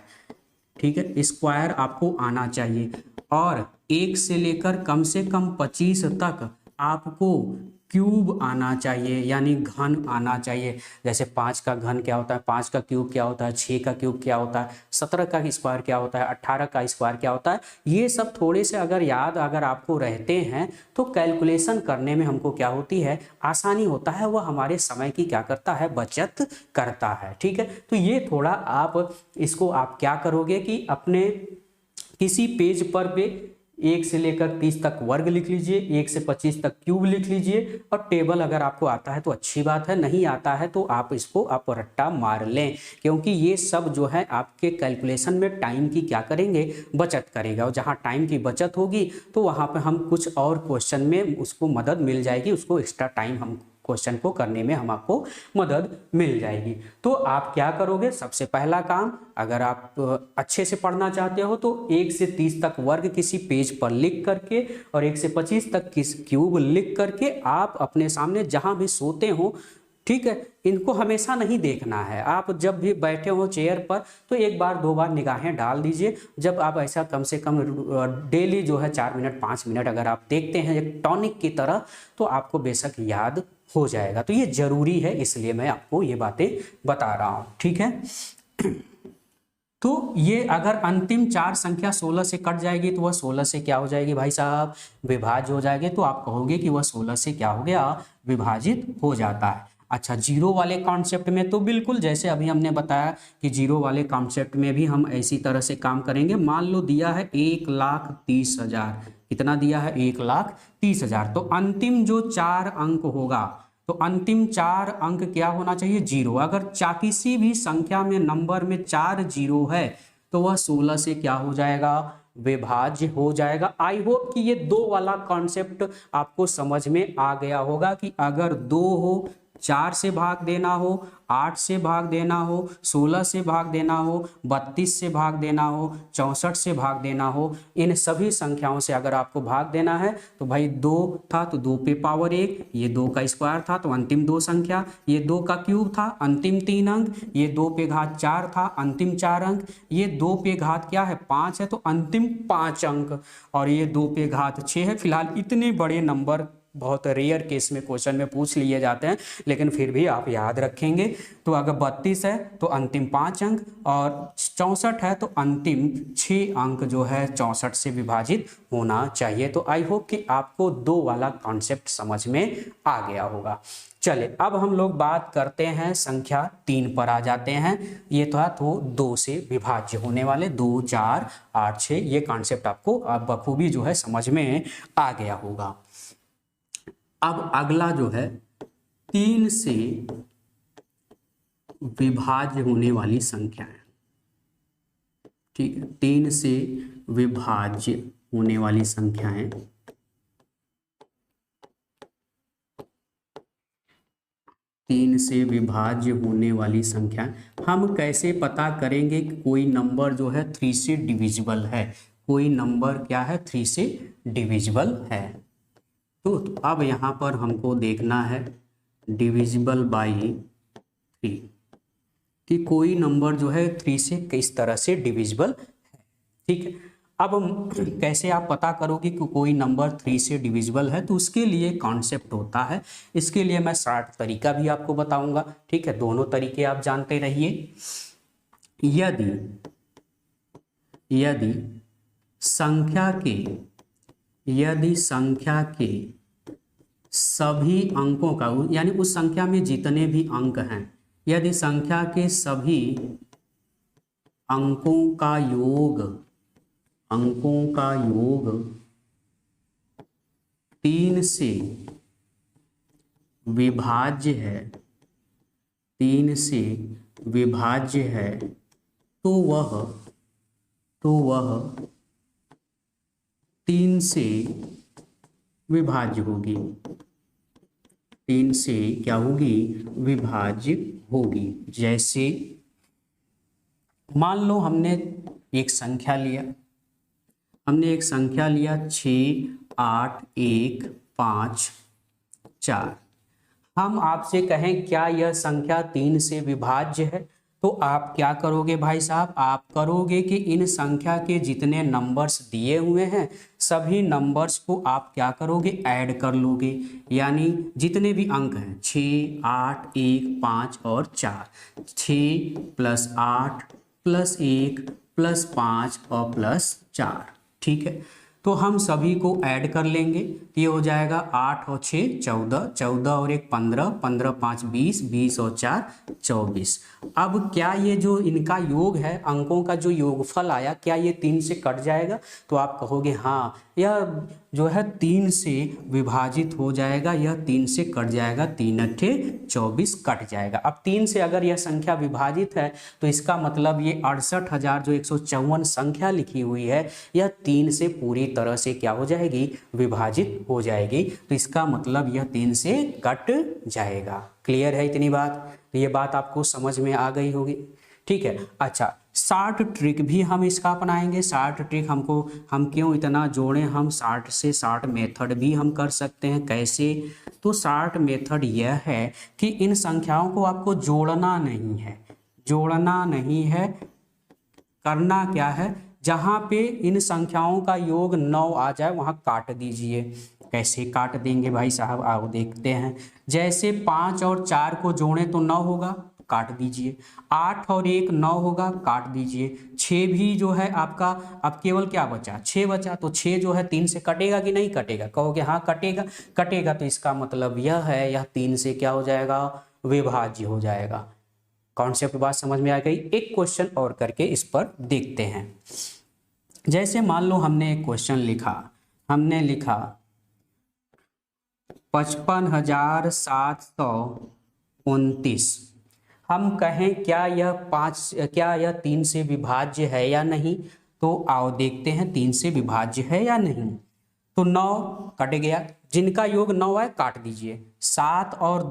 ठीक है, स्क्वायर आपको आना चाहिए। और 1 से लेकर कम से कम 25 तक आपको क्यूब आना चाहिए, यानी घन आना चाहिए। जैसे 5 का घन क्या होता है, 5 का क्यूब क्या होता है, 6 का क्यूब क्या होता है, 17 का स्क्वायर क्या होता है, 18 का स्क्वायर क्या होता है। ये सब थोड़े से अगर आपको रहते हैं तो कैलकुलेशन करने में हमको क्या होती है? आसानी होता है। वह हमारे समय की क्या करता है? बचत करता है। ठीक है, तो ये थोड़ा आप इसको आप क्या करोगे कि अपने किसी पेज पर 1 से लेकर 30 तक वर्ग लिख लीजिए, 1 से 25 तक क्यूब लिख लीजिए, और टेबल अगर आपको आता है तो अच्छी बात है, नहीं आता है तो आप इसको आप रट्टा मार लें, क्योंकि ये सब जो है आपके कैलकुलेशन में टाइम की क्या करेंगे? बचत करेगा। और जहाँ टाइम की बचत होगी तो वहाँ पर हम कुछ और क्वेश्चन में उसको मदद मिल जाएगी, उसको एक्स्ट्रा टाइम हम क्वेश्चन को करने में हम आपको मदद मिल जाएगी। तो आप क्या करोगे, सबसे पहला काम, अगर आप अच्छे से पढ़ना चाहते हो तो 1 से 30 तक वर्ग किसी पेज पर लिख करके और 1 से 25 तक किस क्यूब लिख करके आप अपने सामने जहां भी सोते हो, ठीक है, इनको हमेशा नहीं देखना है। आप जब भी बैठे हो चेयर पर तो एक बार 2 बार निगाहें डाल दीजिए। जब आप ऐसा कम से कम डेली जो है 4 मिनट 5 मिनट अगर आप देखते हैं एक टॉनिक की तरह, तो आपको बेशक याद हो जाएगा। तो ये जरूरी है, इसलिए मैं आपको ये बातें बता रहा हूँ, ठीक है। तो ये अगर अंतिम 4 संख्या 16 से कट जाएगी तो वह 16 से क्या हो जाएगी भाई साहब, विभाज्य हो जाएगी। तो आप कहोगे कि वह 16 से क्या हो गया, विभाजित हो जाता है। अच्छा, जीरो वाले कॉन्सेप्ट में तो बिल्कुल जैसे अभी हमने बताया कि जीरो वाले कॉन्सेप्ट में भी हम ऐसी तरह से काम करेंगे। मान लो दिया है 1,30,000, कितना दिया है, 1,30,000। तो अंतिम जो 4 अंक होगा, तो अंतिम 4 अंक क्या होना चाहिए, 0। अगर किसी भी संख्या में नंबर में 4 जीरो है तो वह 16 से क्या हो जाएगा, विभाज्य हो जाएगा। आई होप कि ये 2 वाला कॉन्सेप्ट आपको समझ में आ गया होगा कि अगर 2 हो, 4 से भाग देना हो, 8 से भाग देना हो, 16 से भाग देना हो, 32 से भाग देना हो, 64 से भाग देना हो, इन सभी संख्याओं से अगर आपको भाग देना है तो भाई 2 था तो 2 पे पावर 1, ये 2 का स्क्वायर था तो अंतिम 2 संख्या, ये 2 का क्यूब था अंतिम 3 अंक, ये 2 पे घात 4 था अंतिम 4 अंक, ये 2 पे घात क्या है 5 है तो अंतिम 5 अंक, और ये 2 पे घात 6 है। फिलहाल इतने बड़े नंबर बहुत रेयर केस में क्वेश्चन में पूछ लिए जाते हैं, लेकिन फिर भी आप याद रखेंगे। तो अगर 32 है तो अंतिम 5 अंक, और 64 है तो अंतिम 6 अंक जो है 64 से विभाजित होना चाहिए। तो आई होप कि आपको 2 वाला कॉन्सेप्ट समझ में आ गया होगा। चले, अब हम लोग बात करते हैं संख्या 3 पर आ जाते हैं। ये तो 2 से विभाज्य होने वाले 2, 4, 8, 6, ये कॉन्सेप्ट आपको बखूबी जो है समझ में आ गया होगा। अब अगला जो है 3 से विभाज्य होने वाली संख्या है, ठीक है, 3 से विभाज्य होने वाली संख्या है। 3 से विभाज्य होने वाली संख्या हम कैसे पता करेंगे कि कोई नंबर जो है 3 से डिविजिबल है, कोई नंबर क्या है 3 से डिविजिबल है। तो अब यहाँ पर हमको देखना है डिविजिबल बाई 3 कि कोई नंबर जो है 3 से किस तरह से डिविजिबल है, ठीक है। अब कैसे आप पता करोगे कि कोई नंबर 3 से डिविजिबल है, तो उसके लिए कॉन्सेप्ट होता है। इसके लिए मैं शॉर्ट तरीका भी आपको बताऊंगा, ठीक है, दोनों तरीके आप जानते रहिए। यदि संख्या के सभी अंकों का, यानी उस संख्या में जितने भी अंक हैं, यदि संख्या के सभी अंकों का योग 3 से विभाज्य है, 3 से विभाज्य है, तो वह 3 से विभाज्य होगी, 3 से क्या होगी, विभाज्य होगी। जैसे मान लो हमने एक संख्या लिया, 6, 8, 1, 5, 4। हम आपसे कहें क्या यह संख्या 3 से विभाज्य है, तो आप क्या करोगे भाई साहब, आप करोगे कि इन संख्या के जितने नंबर्स दिए हुए हैं सभी नंबर्स को आप क्या करोगे, ऐड कर लोगे। यानी जितने भी अंक हैं 6, 8, 1, 5 और 4, 6 + 8 + 1 + 5 और +4, ठीक है। तो हम सभी को ऐड कर लेंगे, ये हो जाएगा 8 और 6 14, 14 और 1 15, 15 5 20, 20 और 4 24। अब क्या ये जो इनका योग है, अंकों का जो योगफल आया, क्या ये 3 से कट जाएगा, तो आप कहोगे हाँ यह जो है 3 से विभाजित हो जाएगा, यह 3 से कट जाएगा, 3 अट्ठे 24 कट जाएगा। अब 3 से अगर यह संख्या विभाजित है तो इसका मतलब ये 68,000 जो 154 संख्या लिखी हुई है यह 3 से पूरी तरह से क्या हो जाएगी, विभाजित हो जाएगी। तो इसका मतलब यह 3 से कट जाएगा। क्लियर है इतनी बात? तो ये बात आपको समझ में आ गई होगी। ठीक है। अच्छा, शार्ट ट्रिक भी हम इसका अपनाएंगे। शार्ट ट्रिक हम क्यों इतना जोड़ें, हम शार्ट से शार्ट मेथड भी हम कर सकते हैं। कैसे? तो शार्ट मेथड यह है कि इन संख्याओं को आपको जोड़ना नहीं है, जोड़ना नहीं है। करना क्या है, जहाँ पे इन संख्याओं का योग 9 आ जाए वहाँ काट दीजिए। कैसे काट देंगे भाई साहब, आओ देखते हैं। जैसे 5 और 4 को जोड़ें तो 9 होगा, काट दीजिए। 8 और 1 9 होगा, काट दीजिए। 6 भी जो है आपका, अब केवल क्या बचा, 6 बचा। तो 6 जो है 3 से कटेगा कि नहीं कटेगा? कहोगे हाँ कटेगा, कटेगा। तो इसका मतलब यह है, यह 3 से क्या हो जाएगा, विभाज्य हो जाएगा। कॉन्सेप्ट बात समझ में आ गई? एक क्वेश्चन और करके इस पर देखते हैं। जैसे मान लो हमने एक क्वेश्चन लिखा, हमने लिखा 55,729। हम कहें क्या यह 3 से विभाज्य है या नहीं? तो आओ देखते हैं 3 से विभाज्य है या नहीं। तो 9 कट गया, जिनका योग 9 है काट दीजिए। 7 और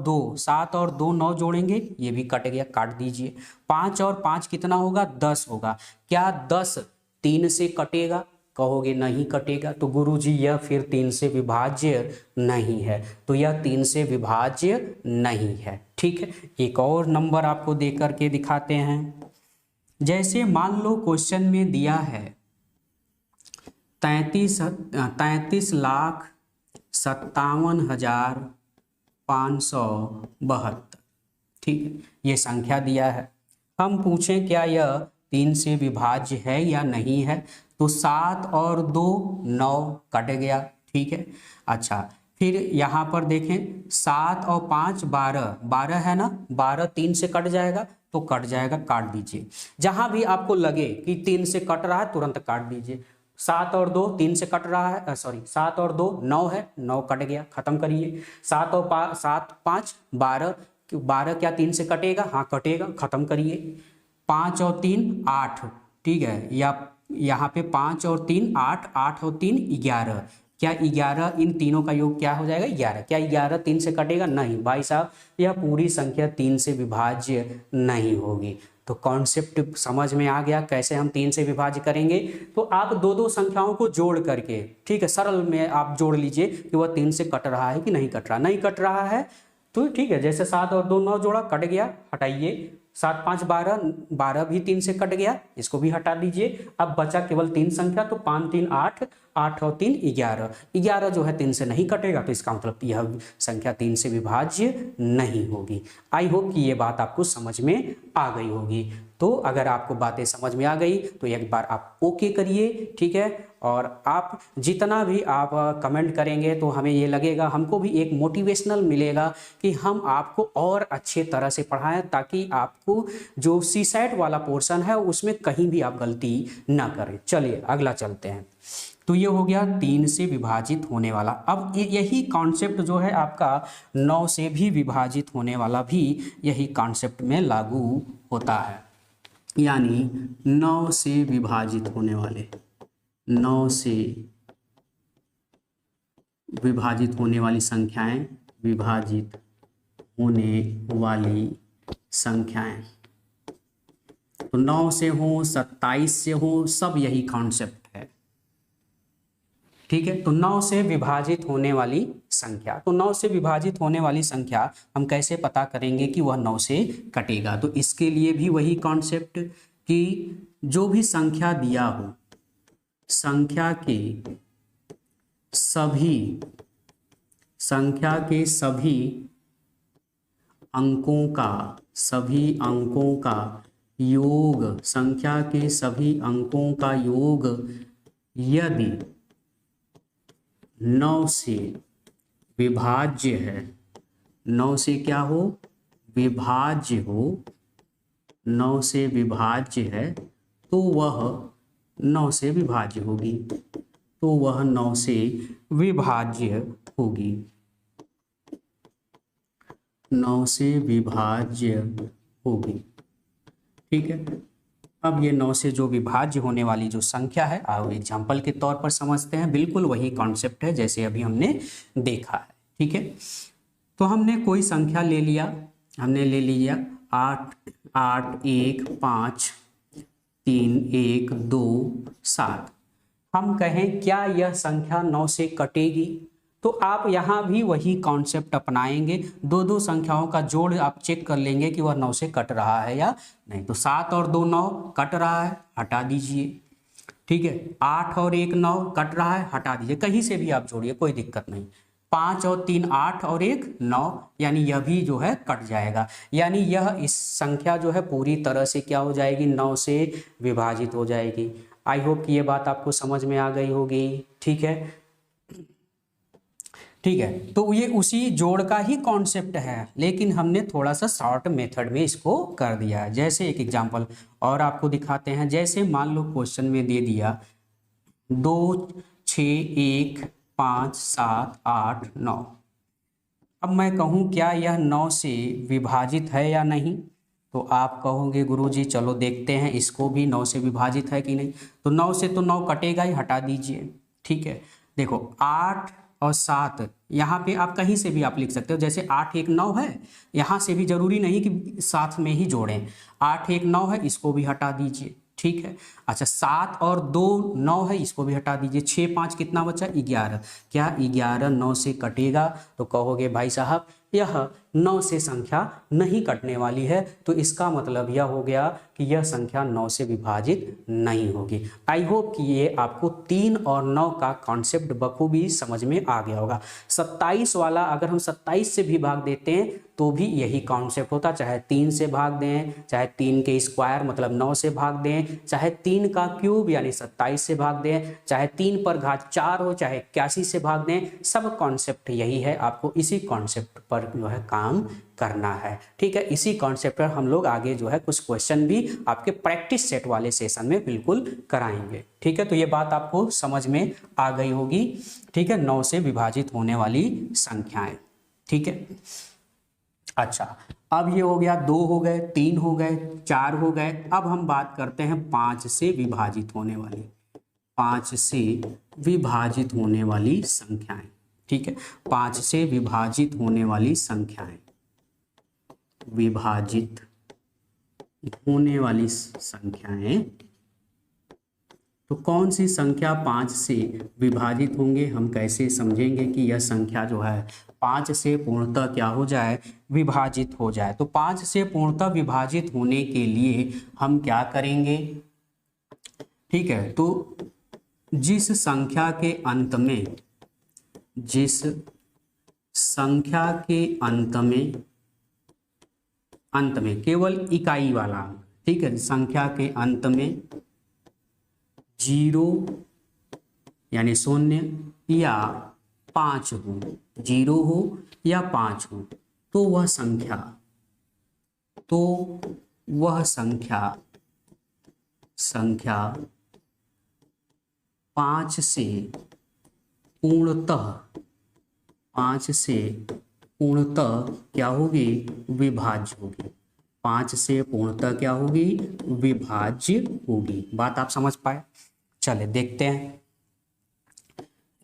2 9 जोड़ेंगे, ये भी कट गया, काट दीजिए। 5 और 5 कितना होगा, 10 होगा। क्या 10 3 से कटेगा? कहोगे नहीं कटेगा। तो गुरुजी यह फिर 3 से विभाज्य नहीं है, तो यह 3 से विभाज्य नहीं है। ठीक है, एक और नंबर आपको दे करके दिखाते हैं। जैसे मान लो क्वेश्चन में दिया है 33,57,572। ठीक है, ये संख्या दिया है। हम पूछें क्या यह 3 से विभाज्य है या नहीं है? तो 7 और 2 9 कट गया। ठीक है। अच्छा, फिर यहाँ पर देखें 7 और 5 12 है ना, 12 3 से कट जाएगा, तो कट जाएगा, काट दीजिए। जहां भी आपको लगे कि 3 से कट रहा है तुरंत काट दीजिए। 7 और 2 3 से कट रहा है, 7 और 2 9 है, 9 कट गया, खत्म करिए। 7 और 5 12, 12 क्या 3 से कटेगा? हाँ कटेगा, खत्म करिए। 5 और 3 8, ठीक है, या यहाँ पे 5 और 3 8, 8 और 3 11। क्या 11, इन तीनों का योग क्या हो जाएगा, 11। क्या 11 3 से कटेगा? नहीं भाई साहब, यह पूरी संख्या 3 से विभाज्य नहीं होगी। तो कॉन्सेप्ट समझ में आ गया कैसे हम 3 से विभाज्य करेंगे। तो आप दो संख्याओं को जोड़ करके, ठीक है, सरल में आप जोड़ लीजिए कि वह 3 से कट रहा है कि नहीं कट रहा। नहीं कट रहा है तो ठीक है, जैसे 7 और 2 9 जोड़ा, कट गया, हटाइए। 7 5 12, 12 भी 3 से कट गया, इसको भी हटा दीजिए। अब बचा केवल 3 संख्या, तो 5 3 8, 8 और 3 11। 11 जो है 3 से नहीं कटेगा, तो इसका मतलब यह संख्या 3 से विभाज्य नहीं होगी। आई होप कि ये बात आपको समझ में आ गई होगी। तो अगर आपको बातें समझ में आ गई तो एक बार आप ओके करिए, ठीक है। और आप जितना भी आप कमेंट करेंगे तो हमें ये लगेगा, हमको भी एक मोटिवेशनल मिलेगा कि हम आपको और अच्छे तरह से पढ़ाएं, ताकि आपको जो सीसैट वाला पोर्शन है उसमें कहीं भी आप गलती ना करें। चलिए अगला चलते हैं। तो ये हो गया 3 से विभाजित होने वाला। अब यही कॉन्सेप्ट जो है आपका 9 से भी विभाजित होने वाला भी यही कॉन्सेप्ट में लागू होता है। यानी 9 से विभाजित होने वाले, 9 से विभाजित होने वाली संख्याएं, विभाजित होने वाली संख्याएं, तो 9 से हो 27 से हो, सब यही कॉन्सेप्ट है। ठीक है, तो 9 से विभाजित होने वाली संख्या, तो 9 से विभाजित होने वाली संख्या हम कैसे पता करेंगे कि वह 9 से कटेगा? तो इसके लिए भी वही कॉन्सेप्ट कि जो भी संख्या दिया हो, संख्या के सभी अंकों का योग, संख्या के सभी अंकों का योग यदि 9 से विभाज्य है, 9 से क्या हो, विभाज्य हो, 9 से विभाज्य है, तो वह 9 से विभाज्य होगी। तो वह 9 से विभाज्य होगी, 9 से विभाज्य होगी। ठीक है, अब ये 9 से जो विभाज्य होने वाली जो संख्या है आप एग्जाम्पल के तौर पर समझते हैं, बिल्कुल वही कॉन्सेप्ट है जैसे अभी हमने देखा है। ठीक है, तो हमने कोई संख्या ले लिया, हमने ले लिया 8 8 1 5 3 1 2 7। हम कहें क्या यह संख्या 9 से कटेगी, तो आप यहाँ भी वही कॉन्सेप्ट अपनाएंगे, दो दो संख्याओं का जोड़ आप चेक कर लेंगे कि वह 9 से कट रहा है या नहीं। तो 7 और 2 9 कट रहा है, हटा दीजिए। ठीक है, 8 और 1 9 कट रहा है, हटा दीजिए, कहीं से भी आप जोड़िए कोई दिक्कत नहीं। 5 और 3 8 और 1 9, यानी यह भी जो है कट जाएगा, यानी यह इस संख्या जो है पूरी तरह से क्या हो जाएगी, 9 से विभाजित हो जाएगी। आई होप कि ये बात आपको समझ में आ गई होगी। ठीक है, ठीक है, तो ये उसी जोड़ का ही कॉन्सेप्ट है, लेकिन हमने थोड़ा सा शॉर्ट मेथड में इसको कर दिया है। जैसे एक एग्जांपल और आपको दिखाते हैं, जैसे मान लो क्वेश्चन में दे दिया 2 6 1 5 7 8 9। अब मैं कहूँ क्या यह 9 से विभाजित है या नहीं, तो आप कहोगे गुरुजी चलो देखते हैं इसको भी 9 से विभाजित है कि नहीं। तो 9 से तो 9 कटेगा ही, हटा दीजिए। ठीक है, देखो 8 और 7 यहाँ पे आप कहीं से भी आप लिख सकते हो, जैसे 8 1 9 है, यहाँ से भी जरूरी नहीं कि साथ में ही जोड़ें। 8 1 9 है, इसको भी हटा दीजिए। ठीक है, अच्छा 7 और 2 9 है, इसको भी हटा दीजिए। 6 5 कितना बचा, 11। क्या 11 9 से कटेगा, तो कहोगे भाई साहब यह 9 से संख्या नहीं कटने वाली है, तो इसका मतलब यह हो गया कि यह संख्या 9 से विभाजित नहीं होगी। आई होप कि ये आपको 3 और 9 का कॉन्सेप्ट बखूबी समझ में आ गया होगा। 27 वाला अगर हम 27 से भी भाग देते हैं तो भी यही कॉन्सेप्ट होता, चाहे 3 से भाग दें, चाहे 3 के स्क्वायर मतलब 9 से भाग दें, चाहे 3 का क्यूब यानी 27 से भाग दें, चाहे 3 पर घात 4 हो, चाहे 81 से भाग दें, सब कॉन्सेप्ट यही है। आपको इसी कॉन्सेप्ट पर जो है काम करना है। ठीक है, इसी कॉन्सेप्ट पर हम लोग आगे जो है कुछ क्वेश्चन भी आपके प्रैक्टिस सेट वाले सेशन में बिल्कुल कराएंगे। ठीक है, तो ये बात आपको समझ में आ गई होगी। ठीक है, 9 से विभाजित होने वाली संख्याएं। ठीक है, अच्छा अब ये हो गया, 2 हो गए, 3 हो गए, 4 हो गए। अब हम बात करते हैं 5 से विभाजित होने वाली, 5 से विभाजित होने वाली संख्याएं। ठीक है, 5 से विभाजित होने वाली संख्याएं, विभाजित होने वाली संख्याएं, तो कौन सी संख्या 5 से विभाजित होंगे, हम कैसे समझेंगे कि यह संख्या जो है 5 से पूर्णतः क्या हो जाए, विभाजित हो जाए। तो 5 से पूर्णतः विभाजित होने के लिए हम क्या करेंगे। ठीक है, तो जिस संख्या के अंत में, जिस संख्या के अंत में केवल इकाई वाला, ठीक है, संख्या के अंत में 0 यानी 0 या 5 हो, 0 हो या 5 हो, तो वह संख्या 5 से पूर्णतः क्या होगी, विभाज्य होगी। 5 से पूर्णतः क्या होगी, विभाज्य होगी। बात आप समझ पाए। चले देखते हैं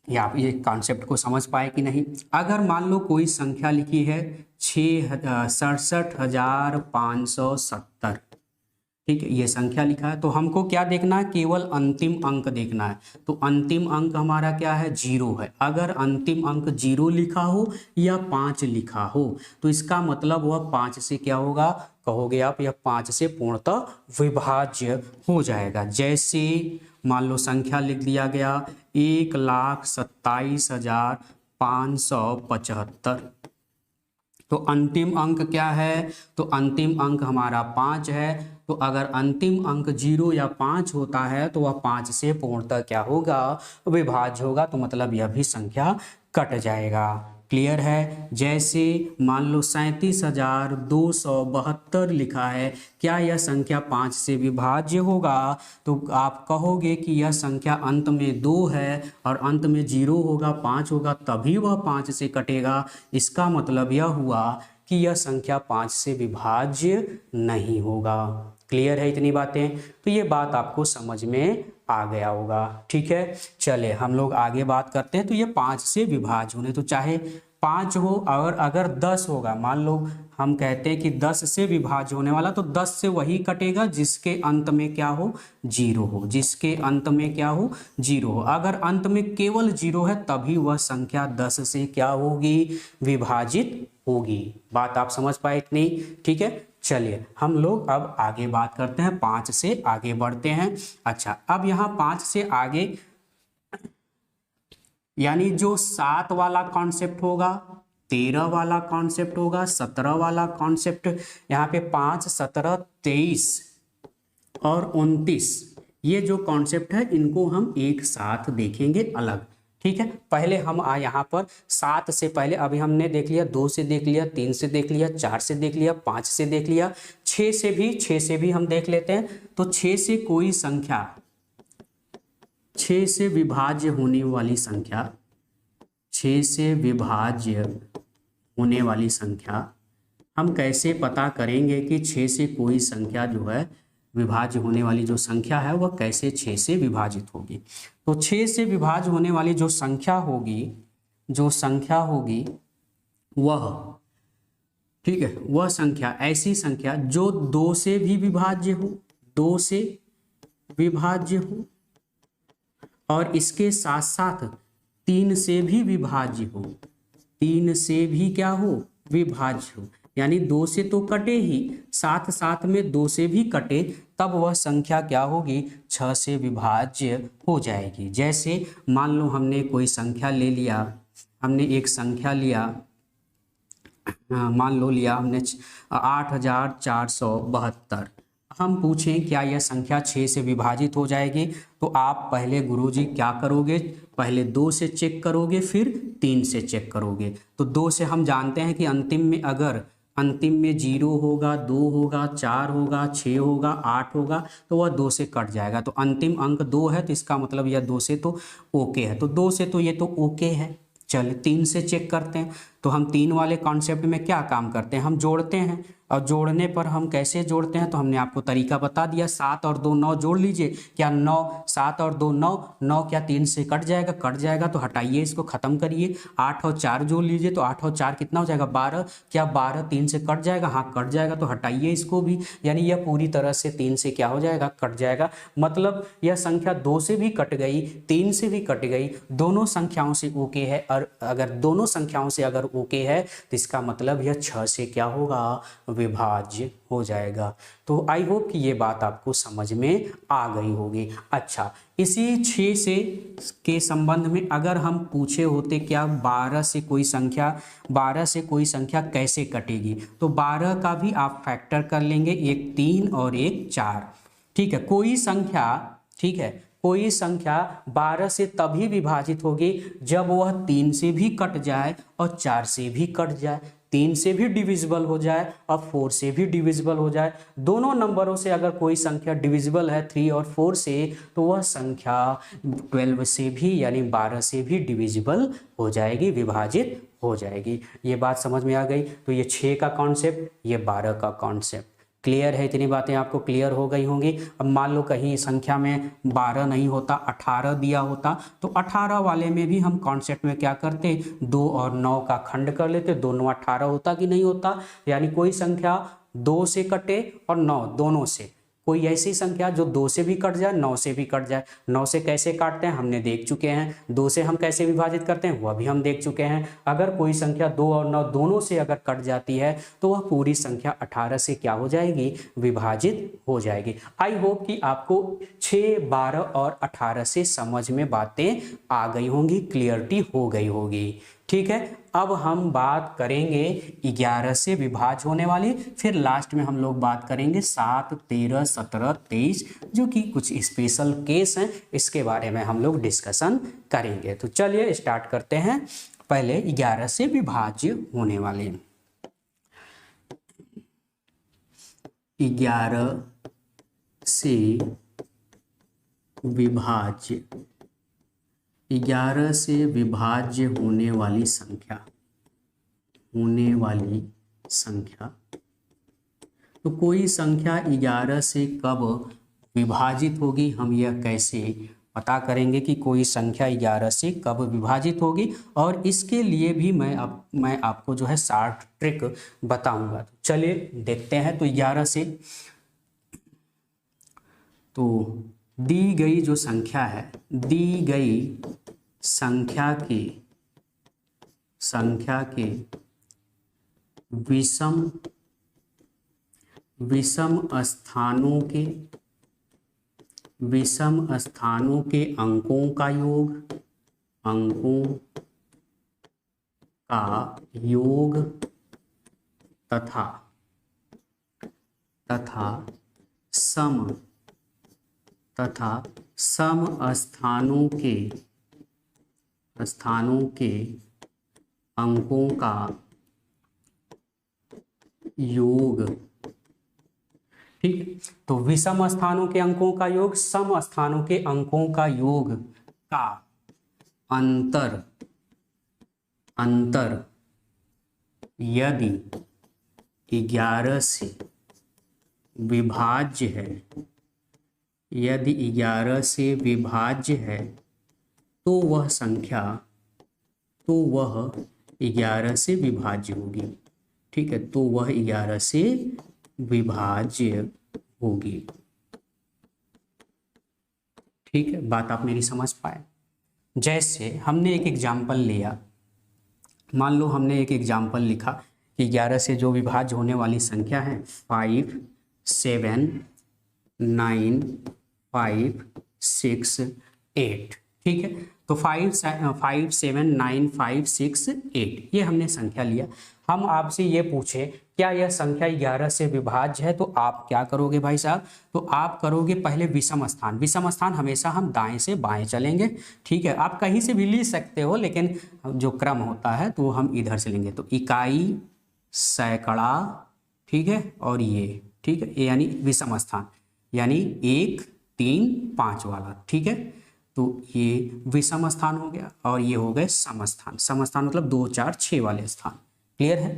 कि आप ये कॉन्सेप्ट को समझ पाए कि नहीं। अगर मान लो कोई संख्या लिखी है 67,570, ठीक है, ये संख्या लिखा है, तो हमको क्या देखना है, केवल अंतिम अंक देखना है। तो अंतिम अंक हमारा क्या है, 0 है। अगर अंतिम अंक 0 लिखा हो या 5 लिखा हो, तो इसका मतलब वह 5 से क्या होगा, कहोगे आप यह 5 से पूर्णतः विभाज्य हो जाएगा। जैसे मान लो संख्या लिख दिया गया 1,27,575, तो अंतिम अंक क्या है, तो अंतिम अंक हमारा 5 है। तो अगर अंतिम अंक 0 या 5 होता है तो वह 5 से पूर्णतः क्या होगा, विभाज्य होगा। तो मतलब यह भी संख्या कट जाएगा। क्लियर है। जैसे मान लो 37,272 लिखा है, क्या यह संख्या 5 से विभाज्य होगा? तो आप कहोगे कि यह संख्या अंत में 2 है और अंत में 0 होगा, 5 होगा, तभी वह 5 से कटेगा। इसका मतलब यह हुआ कि यह संख्या 5 से विभाज्य नहीं होगा। क्लियर है इतनी बातें? तो ये बात आपको समझ में आ गया होगा। ठीक है, चलिए हम लोग आगे बात करते हैं। तो ये 5 से विभाज्य होने, तो चाहे 5 हो और अगर 10 होगा, मान लो हम कहते हैं कि 10 से विभाज्य होने वाला, तो 10 से वही कटेगा जिसके अंत में क्या हो, 0 हो। जिसके अंत में क्या हो, 0 हो। अगर अंत में केवल 0 है तभी वह संख्या 10 से क्या होगी, विभाजित होगी। बात आप समझ पाए इतनी? ठीक है, चलिए हम लोग अब आगे बात करते हैं, 5 से आगे बढ़ते हैं। अच्छा, अब यहाँ 5 से आगे यानी जो 7 वाला कॉन्सेप्ट होगा, 13 वाला कॉन्सेप्ट होगा, 17 वाला कॉन्सेप्ट, यहाँ पे 5, 17, 23 और 29, ये जो कॉन्सेप्ट है इनको हम एक साथ देखेंगे अलग। ठीक है, पहले हम यहाँ पर 7 से पहले अभी हमने देख लिया, 2 से देख लिया, 3 से देख लिया, 4 से देख लिया, 5 से देख लिया, 6 से भी हम देख लेते हैं। तो 6 से कोई संख्या, 6 से विभाज्य होने वाली संख्या, 6 से विभाज्य होने वाली संख्या हम कैसे पता करेंगे कि 6 से कोई संख्या जो है विभाज्य होने वाली जो संख्या है वह कैसे 6 से विभाजित होगी? तो 6 से विभाज्य होने वाली जो संख्या होगी वह, ठीक है, वह संख्या, ऐसी संख्या जो 2 से भी विभाज्य हो, 2 से विभाज्य हो और इसके साथ साथ 3 से भी विभाज्य हो, 3 से भी क्या हो, विभाज्य हो। यानी 2 से तो कटे ही, साथ साथ में 2 से भी कटे, तब वह संख्या क्या होगी, 6 से विभाज्य हो जाएगी। जैसे मान लो हमने कोई संख्या ले लिया, हमने एक संख्या लिया, मान लो लिया हमने 8472। हम पूछें क्या यह संख्या 6 से विभाजित हो जाएगी? तो आप पहले गुरुजी क्या करोगे, पहले 2 से चेक करोगे, फिर 3 से चेक करोगे। तो 2 से हम जानते हैं कि अंतिम में अगर अंतिम में 0 होगा, 2 होगा, 4 होगा, 6 होगा, 8 होगा, तो वह 2 से कट जाएगा। तो अंतिम अंक 2 है, तो इसका मतलब यह 2 से तो ओके है। तो 2 से तो ये तो ओके है। चलिए 3 से चेक करते हैं। तो हम 3 वाले कॉन्सेप्ट में क्या काम करते हैं, हम जोड़ते हैं। और जोड़ने पर हम कैसे जोड़ते हैं, तो हमने आपको तरीका बता दिया। 7 और 2 9 जोड़ लीजिए। क्या 9, 7 और 2 9, 9 क्या 3 से कट जाएगा? कट जाएगा, तो हटाइए, इसको खत्म करिए। 8 और 4 जोड़ लीजिए, तो 8 और 4 कितना हो जाएगा, 12। क्या 12 3 से कट जाएगा? हाँ कट जाएगा, तो हटाइए इसको भी। यानी यह पूरी तरह से 3 से क्या हो जाएगा, कट जाएगा। मतलब यह संख्या 2 से भी कट गई, 3 से भी कट गई, दोनों संख्याओं से ओके है। और अगर दोनों संख्याओं से अगर ओके है तो इसका मतलब यह 6 से क्या होगा, विभाज्य हो जाएगा। तो आई होप कि ये बात आपको समझ में आ गई होगी। अच्छा, इसी 6 से के संबंध में अगर हम पूछे होते क्या 12 से कोई संख्या कैसे कटेगी, तो 12 का भी आप फैक्टर कर लेंगे, एक 3 और एक 4। ठीक है, कोई संख्या, ठीक है, कोई संख्या 12 से तभी विभाजित होगी जब वह 3 से भी कट जाए और 4 से भी कट जाए, 3 से भी डिविजिबल हो जाए और 4 से भी डिविजिबल हो जाए। दोनों नंबरों से अगर कोई संख्या डिविजिबल है 3 और 4 से, तो वह संख्या 12 से भी यानी 12 से भी डिविजिबल हो जाएगी, विभाजित हो जाएगी। ये बात समझ में आ गई। तो ये 6 का कॉन्सेप्ट, ये 12 का कॉन्सेप्ट। क्लियर है? इतनी बातें आपको क्लियर हो गई होंगी। अब मान लो कहीं संख्या में 12 नहीं होता, 18 दिया होता, तो 18 वाले में भी हम कॉन्सेप्ट में क्या करते, 2 और 9 का खंड कर लेते, 2 9 18 होता कि नहीं होता। यानी कोई संख्या 2 से कटे और 9 दोनों से, कोई ऐसी संख्या जो 2 से भी कट जाए, 9 से भी कट जाए। 9 से कैसे काटते हैं हमने देख चुके हैं, 2 से हम कैसे विभाजित करते हैं वह भी हम देख चुके हैं। अगर कोई संख्या 2 और 9 दोनों से अगर कट जाती है तो वह पूरी संख्या 18 से क्या हो जाएगी, विभाजित हो जाएगी। आई होप कि आपको 6, 12 और 18 से समझ में बातें आ गई होंगी, क्लियरिटी हो गई होगी। ठीक है, अब हम बात करेंगे 11 से विभाज्य होने वाली, फिर लास्ट में हम लोग बात करेंगे 7, 13, 17, 23, जो कि कुछ स्पेशल केस हैं, इसके बारे में हम लोग डिस्कशन करेंगे। तो चलिए स्टार्ट करते हैं। पहले 11 से विभाज्य होने वाले, 11 से विभाज्य, 11 से विभाज्य होने वाली संख्या, तो कोई संख्या 11 से कब विभाजित होगी, हम यह कैसे पता करेंगे कि कोई संख्या 11 से कब विभाजित होगी। और इसके लिए भी मैं आपको जो है शॉर्ट ट्रिक बताऊंगा। तो चलिए देखते हैं। तो 11 से, तो दी गई जो संख्या है, दी गई संख्या के विषम स्थानों के अंकों का योग तथा सम स्थानों के अंकों का योग। ठीक है, तो विषम स्थानों के अंकों का योग, सम स्थानों के अंकों का योग का अंतर यदि 11 से विभाज्य है, यदि 11 से विभाज्य है, तो वह संख्या, तो वह 11 से विभाज्य होगी। ठीक है, तो वह 11 से विभाज्य होगी। ठीक है, बात आप मेरी समझ पाए। जैसे हमने एक एग्जाम्पल लिया, मान लो हमने एक एग्जाम्पल लिखा कि 11 से जो विभाज्य होने वाली संख्या है 5 7 9 5 6 8। ठीक है, तो 5 7 9 5 6 8 ये हमने संख्या लिया। हम आपसे ये पूछे क्या यह संख्या 11 से विभाज्य है, तो आप क्या करोगे भाई साहब? तो आप करोगे पहले विषम स्थान। विषम स्थान हमेशा हम दाएं से बाएं चलेंगे। ठीक है, आप कहीं से भी ले सकते हो, लेकिन जो क्रम होता है तो हम इधर से लेंगे। तो इकाई, सैकड़ा, ठीक है, और ये, ठीक है, ये यानी विषम स्थान, यानी 1 3 5 वाला। ठीक है, तो ये विषम स्थान हो गया और ये हो गए सम स्थान। सम स्थान मतलब 2 4 6 वाले स्थान। क्लियर है?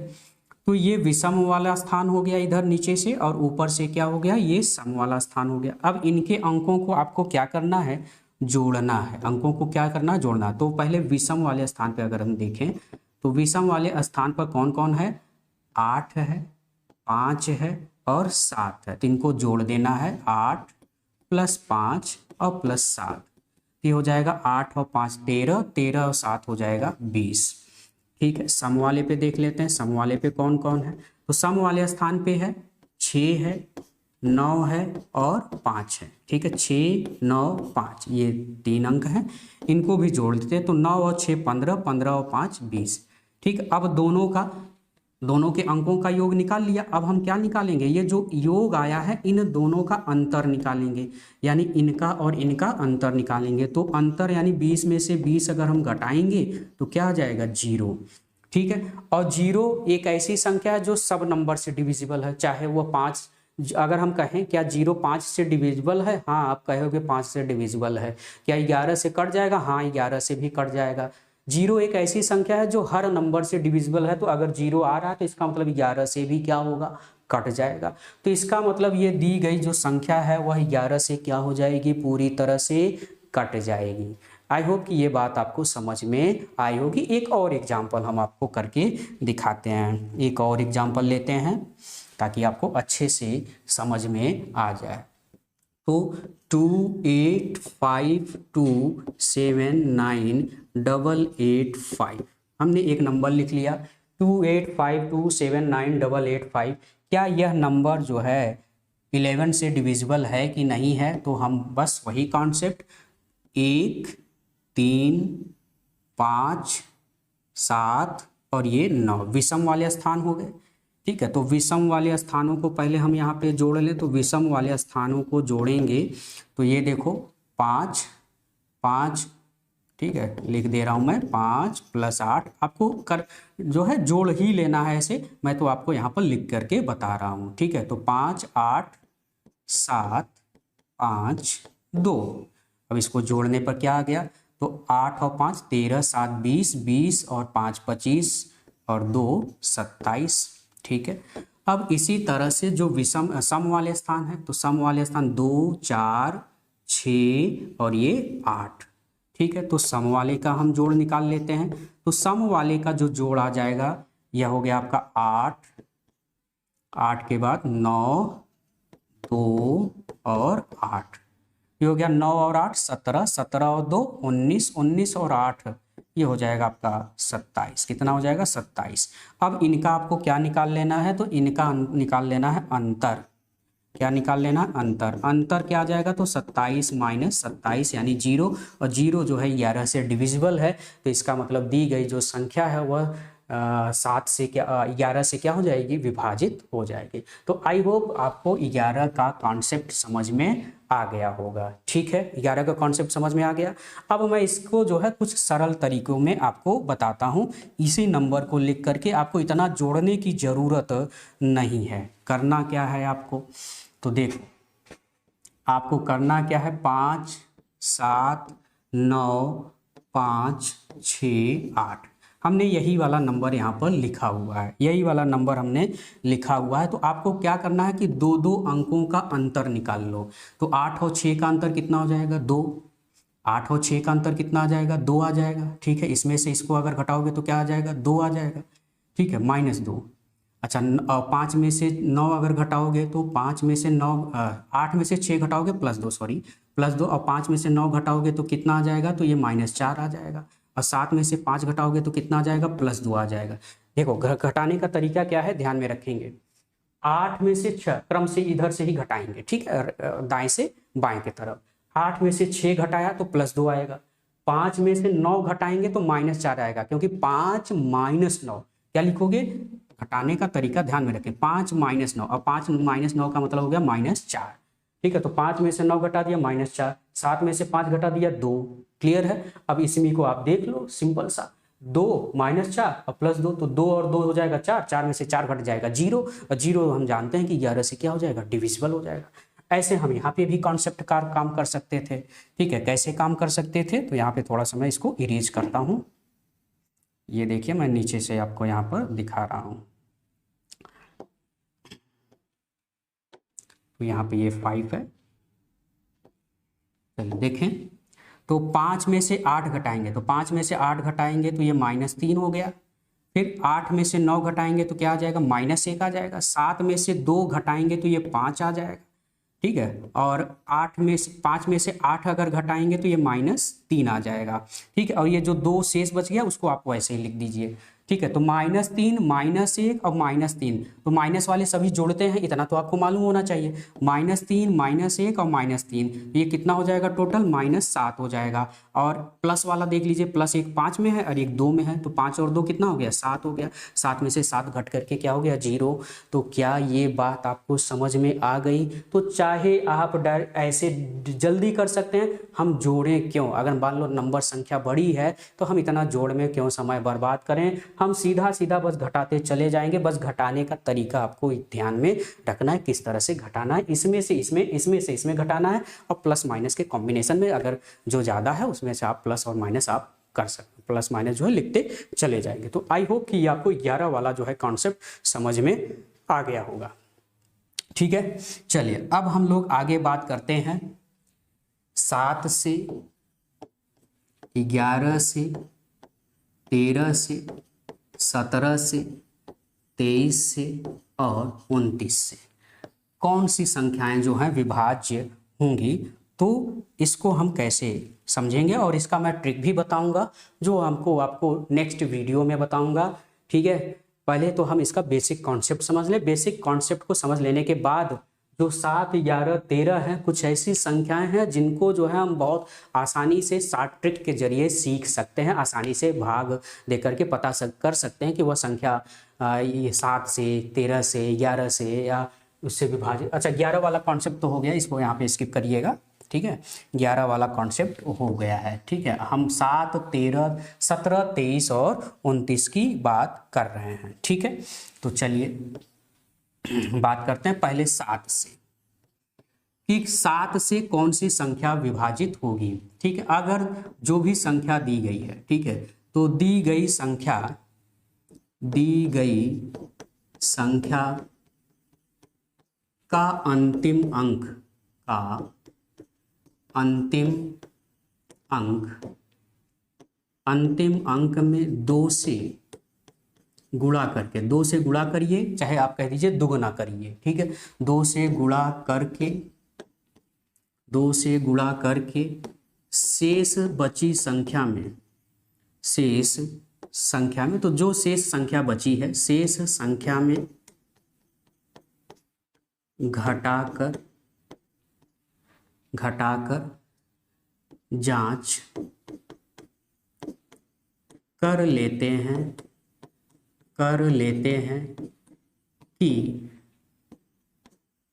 तो ये विषम वाला स्थान हो गया इधर नीचे से, और ऊपर से क्या हो गया, ये सम वाला स्थान हो गया। अब इनके अंकों को आपको क्या करना है, जोड़ना है। अंकों को क्या करना है, जोड़ना। तो पहले विषम वाले स्थान पे अगर हम देखें तो विषम वाले स्थान पर कौन कौन है, 8 है, 5 है और 7 है। तो इनको जोड़ देना है, 8 + 5 और +7, ये हो जाएगा 8 और 5 13, 13 और 7 हो जाएगा 20। ठीक है, सम वाले पे देख लेते हैं, सम वाले पे कौन कौन है। तो सम वाले स्थान पे है 6 है, 9 है और 5 है। ठीक है, 6 9 5 ये 3 अंक हैं, इनको भी जोड़ देते हैं। तो 9 और 6 15, 15 और 5 20। ठीक, अब दोनों के अंकों का योग निकाल लिया। अब हम क्या निकालेंगे, ये जो योग आया है इन दोनों का अंतर निकालेंगे, यानी इनका और इनका अंतर निकालेंगे। तो अंतर यानी 20 में से 20 अगर हम घटाएंगे तो क्या आ जाएगा, 0। ठीक है, और 0 एक ऐसी संख्या है जो सब नंबर से डिविजिबल है, चाहे वो 5, अगर हम कहें क्या 0 5 से डिविजिबल है, हाँ आप कहोगे 5 से डिविजिबल है। क्या 11 से कट जाएगा, हाँ 11 से भी कट जाएगा। 0 एक ऐसी संख्या है जो हर नंबर से डिविजिबल है, तो अगर 0 आ रहा है तो इसका मतलब 11 से भी क्या होगा, कट जाएगा। तो इसका मतलब ये दी गई जो संख्या है वह 11 से क्या हो जाएगी, पूरी तरह से कट जाएगी। आई होप कि ये बात आपको समझ में आई होगी। एक और एग्जाम्पल हम आपको करके दिखाते हैं, एक और एग्जाम्पल लेते हैं ताकि आपको अच्छे से समझ में आ जाए। तो 2 8 5 2 7 9 8 8 5 हमने एक नंबर लिख लिया, 2 8 5 2 7 9 8 8 5। क्या यह नंबर जो है 11 से डिविजिबल है कि नहीं है? तो हम बस वही कॉन्सेप्ट 1 3 5 7 और ये 9 विषम वाले स्थान हो गए। ठीक है, तो विषम वाले स्थानों को पहले हम यहाँ पे जोड़ लें। तो विषम वाले स्थानों को जोड़ेंगे तो ये देखो 5 5 ठीक है, लिख दे रहा हूँ मैं 5 + 8। आपको कर जो है जोड़ ही लेना है ऐसे, मैं तो आपको यहाँ पर लिख करके बता रहा हूँ। ठीक है, तो 5 8 7 5 2। अब इसको जोड़ने पर क्या आ गया, तो 8 और 5 13, 7 20, 20 और 5 25 और 2 27। ठीक है, अब इसी तरह से जो विषम सम वाले स्थान है, तो सम वाले स्थान 2 4 6 और ये 8। ठीक है, तो सम वाले का हम जोड़ निकाल लेते हैं। तो सम वाले का जो जोड़ आ जाएगा, यह हो गया आपका 8, 8 के बाद 9 2 और 8, ये हो गया 9 और 8 17, 17 और 2 19, 19 और 8 ये हो जाएगा आपका 27। कितना हो जाएगा 27। अब इनका आपको क्या निकाल लेना है, तो इनका निकाल लेना है अंतर। क्या निकाल लेना है, अंतर। अंतर क्या आ जाएगा, तो 27 - 27 यानी 0, और 0 जो है 11 से डिविजिबल है, तो इसका मतलब दी गई जो संख्या है वह 7 से क्या 11 से क्या हो जाएगी, विभाजित हो जाएगी। तो आई होप आपको 11 का कॉन्सेप्ट समझ में आ गया होगा। ठीक है, 11 का कॉन्सेप्ट समझ में आ गया। अब मैं इसको जो है कुछ सरल तरीकों में आपको बताता हूँ। इसी नंबर को लिख करके आपको इतना जोड़ने की ज़रूरत नहीं है। करना क्या है आपको, तो देखो आपको करना क्या है, 5 7 9 5 6 8, हमने यही वाला नंबर यहाँ पर लिखा हुआ है, यही वाला नंबर हमने लिखा हुआ है। तो आपको क्या करना है कि दो दो अंकों का अंतर निकाल लो। तो 8 और 6 का अंतर कितना हो जाएगा, 2। 8 और 6 का अंतर कितना आ जाएगा, 2 आ जाएगा। ठीक है, इसमें से इसको अगर घटाओगे तो क्या आ जाएगा, 2 आ जाएगा। ठीक है, -2। अच्छा, 5 में से 9 अगर घटाओगे तो 5 में से 9 8 में से 6 घटाओगे +2, सॉरी +2, और 5 में से 9 घटाओगे तो कितना आ जाएगा, तो ये -4 आ जाएगा। और 7 में से 5 घटाओगे तो कितना आ जाएगा, +2 आ जाएगा। देखो घटाने का तरीका क्या है, ध्यान में रखेंगे। 8 में से 6 क्रम से इधर से ही घटाएंगे। ठीक है, दाएं से बाएं की तरफ। 8 में से 6 घटाया तो +2 आएगा। 5 में से 9 घटाएंगे तो -4 आएगा, क्योंकि 5 - 9 क्या लिखोगे, घटाने का तरीका ध्यान में रखें। 5 - 9, और 5 - 9 का मतलब हो गया -4। ठीक है, तो 5 में से 9 घटा दिया -4, 7 में से 5 घटा दिया 2। क्लियर है। अब इसमें को आप देख लो, सिंपल सा, 2 -4 और +2, तो 2 और 2 हो जाएगा 4, 4 में से 4 घट जाएगा 0, और 0 हम जानते हैं कि 11 से क्या हो जाएगा, डिविजिबल हो जाएगा। ऐसे हम यहाँ पे भी कॉन्सेप्ट का काम कर सकते थे। ठीक है, कैसे काम कर सकते थे, तो यहाँ पे थोड़ा सा मैं इसको इरेज करता हूँ। ये देखिए, मैं नीचे से आपको यहाँ पर दिखा रहा हूँ। तो यहाँ पे ये 5 है। चलिए देखें, तो 5 में से 8 घटाएंगे, तो 5 में से 8 घटाएंगे तो ये -3 हो गया। फिर 8 में से 9 घटाएंगे तो क्या आ जाएगा, -1 आ जाएगा। 7 में से 2 घटाएंगे तो ये 5 आ जाएगा। ठीक है, और 5 में से 8 अगर घटाएंगे तो ये -3 आ जाएगा। ठीक है, और ये जो 2 शेष बच गया उसको आप वैसे ही लिख दीजिए। ठीक है, तो -3 -1 और -3, तो माइनस वाले सभी जोड़ते हैं, इतना तो आपको मालूम होना चाहिए। -3 -1 और -3, ये कितना हो जाएगा, टोटल -7 हो जाएगा। और प्लस वाला देख लीजिए, +1 5 में है और 1 2 में है, तो 5 और 2 कितना हो गया, 7 हो गया। 7 में से 7 घट करके क्या हो गया, 0। तो क्या ये बात आपको समझ में आ गई। तो चाहे आप ऐसे जल्दी कर सकते हैं, हम जोड़ें क्यों, अगर मान लो नंबर संख्या बड़ी है तो हम इतना जोड़ में क्यों समय बर्बाद करें, हम सीधा सीधा बस घटाते चले जाएंगे। बस घटाने का तरीका आपको ध्यान में रखना है, किस तरह से घटाना है। इसमें से इसमें घटाना है, और प्लस माइनस के कॉम्बिनेशन में, अगर जो ज़्यादा है उसमें से आप प्लस और माइनस आप कर सकते हैं, प्लस माइनस जो है लिखते चले जाएंगे। तो आई होप कि आपको 11 वाला जो है कॉन्सेप्ट समझ में आ गया होगा। ठीक है, चलिए अब हम लोग आगे बात करते हैं 7 से 11 से 13 से 17 से 23 से और 29 से कौन सी संख्याएं जो हैं विभाज्य होंगी। तो इसको हम कैसे समझेंगे, और इसका मैं ट्रिक भी बताऊंगा, जो आपको नेक्स्ट वीडियो में बताऊंगा। ठीक है, पहले तो हम इसका बेसिक कॉन्सेप्ट समझ लें। बेसिक कॉन्सेप्ट को समझ लेने के बाद जो 7 11 13 हैं, कुछ ऐसी संख्याएं हैं जिनको जो है हम बहुत आसानी से शॉर्ट ट्रिक के जरिए सीख सकते हैं, आसानी से भाग दे करके पता कर सकते हैं कि वह संख्या ये 7 से 13 से 11 से या उससे विभाजित। अच्छा, 11 वाला कॉन्सेप्ट तो हो गया, इसको यहाँ पे स्किप करिएगा। ठीक है, 11 वाला कॉन्सेप्ट हो गया है। ठीक है, हम 7, 13, 17, 23 और 29 की बात कर रहे हैं। ठीक है, तो चलिए बात करते हैं पहले 7 से, कि 7 से कौन सी संख्या विभाजित होगी। ठीक है, अगर जो भी संख्या दी गई है, ठीक है, तो दी गई संख्या का अंतिम अंक में 2 से गुणा करके, 2 से गुणा करिए, चाहे आप कह दीजिए दुगुना करिए। ठीक है, 2 से गुणा करके शेष बची संख्या में, तो जो शेष संख्या बची है, शेष संख्या में घटाकर जांच कर लेते हैं कि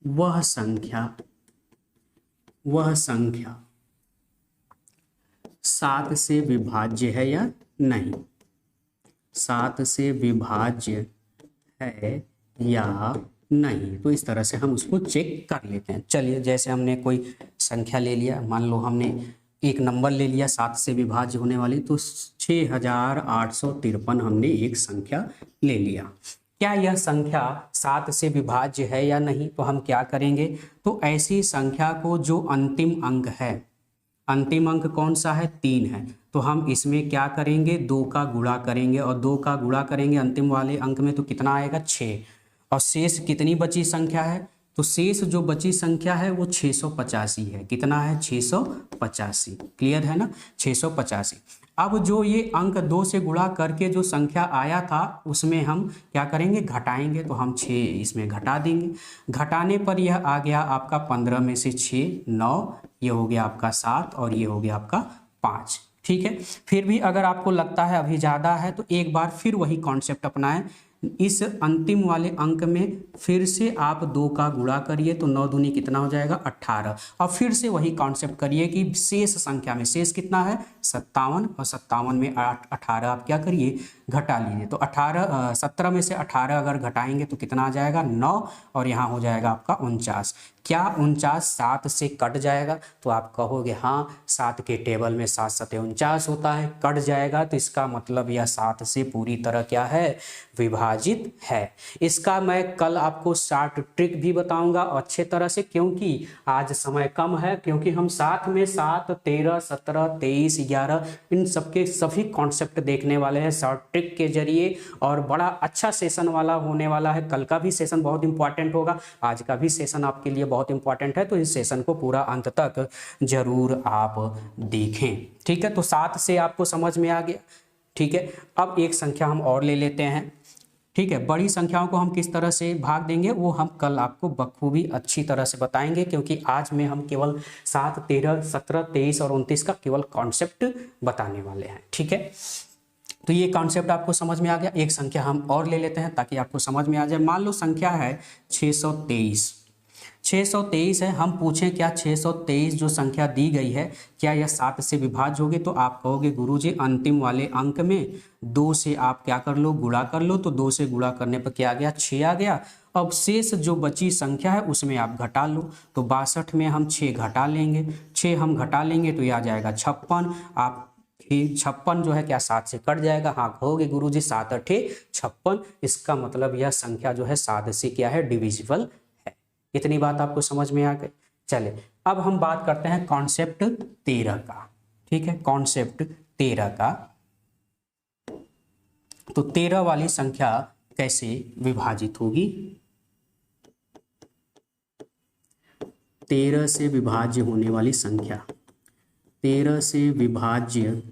वह संख्या 7 से विभाज्य है या नहीं, 7 से विभाज्य है या नहीं। तो इस तरह से हम उसको चेक कर लेते हैं। चलिए, जैसे हमने कोई संख्या ले लिया, मान लो हमने एक नंबर ले लिया 7 से विभाज्य होने वाली, तो 6853 हमने एक संख्या ले लिया। क्या यह संख्या 7 से विभाज्य है या नहीं, तो हम क्या करेंगे, तो ऐसी संख्या को जो अंतिम अंक है, अंतिम अंक कौन सा है, 3 है, तो हम इसमें क्या करेंगे, 2 का गुणा करेंगे, और 2 का गुणा करेंगे अंतिम वाले अंक में, तो कितना आएगा, 6। और शेष कितनी बची संख्या है, तो शेष जो बची संख्या है वो 685 है। कितना है, 685। क्लियर है ना, 685। अब जो ये अंक 2 से गुणा करके जो संख्या आया था, उसमें हम क्या करेंगे, घटाएंगे, तो हम 6 इसमें घटा देंगे। घटाने पर यह आ गया आपका 15 में से 6 9, ये हो गया आपका 7, और ये हो गया आपका 5। ठीक है, फिर भी अगर आपको लगता है अभी ज़्यादा है, तो एक बार फिर वही कॉन्सेप्ट अपनाएं, इस अंतिम वाले अंक में फिर से आप 2 का गुणा करिए, तो 9 दूनी कितना हो जाएगा, 18। और फिर से वही कॉन्सेप्ट करिए कि शेष संख्या में, शेष कितना है, 57, और 57 में 18 आप क्या करिए, घटा लीजिए। तो 17 में से 18 अगर घटाएंगे तो कितना आ जाएगा, 9, और यहाँ हो जाएगा आपका 49। क्या 49 7 से कट जाएगा, तो आप कहोगे हाँ, 7 के टेबल में 7 7 49 होता है, कट जाएगा, तो इसका मतलब यह 7 से पूरी तरह क्या है, विभाजित है। इसका मैं कल आपको शॉर्ट ट्रिक भी बताऊंगा अच्छे तरह से, क्योंकि आज समय कम है, क्योंकि हम साथ में 7, 13, 17, 23, 11 इन सबके सभी कॉन्सेप्ट देखने वाले हैं शॉर्ट ट्रिक के जरिए, और बड़ा अच्छा सेशन वाला होने वाला है। कल का भी सेशन बहुत इंपॉर्टेंट होगा, आज का भी सेशन आपके लिए बहुत इंपॉर्टेंट है, तो इस सेशन को पूरा अंत तक जरूर आप देखें। ठीक है, तो 7 से आपको समझ में आ गया। ठीक है, अब एक संख्या हम और ले लेते हैं। ठीक है, बड़ी संख्याओं को हम किस तरह से भाग देंगे वो हम कल आपको बखूबी अच्छी तरह से बताएंगे, क्योंकि आज में हम केवल 7, 13, 17, 23 और 29 का केवल कॉन्सेप्ट बताने वाले हैं। ठीक है, तो ये कॉन्सेप्ट आपको समझ में आ गया। एक संख्या हम और ले लेते हैं ताकि आपको समझ में आ जाए। मान लो संख्या है 623। 623 है, हम पूछें क्या 623 जो संख्या दी गई है, क्या यह 7 से विभाज्य होगी, तो आप कहोगे गुरुजी अंतिम वाले अंक में 2 से आप क्या कर लो, गुणा कर लो, तो 2 से गुणा करने पर क्या आ गया, 6 आ गया। अब शेष जो बची संख्या है उसमें आप घटा लो, तो 62 में हम 6 घटा लेंगे, 6 हम घटा लेंगे तो यह आ जाएगा 56। आप 56 जो है क्या 7 से कट जाएगा, हाँ कहोगे गुरुजी 7 8 56, इसका मतलब यह संख्या जो है 7 से क्या है, डिविजिबल है। इतनी बात आपको समझ में आ गई। चले अब हम बात करते हैं कॉन्सेप्ट 13 का। ठीक है, कॉन्सेप्ट 13 का, तो 13 वाली संख्या कैसे विभाजित होगी, 13 से विभाज्य होने वाली संख्या, 13 से विभाज्य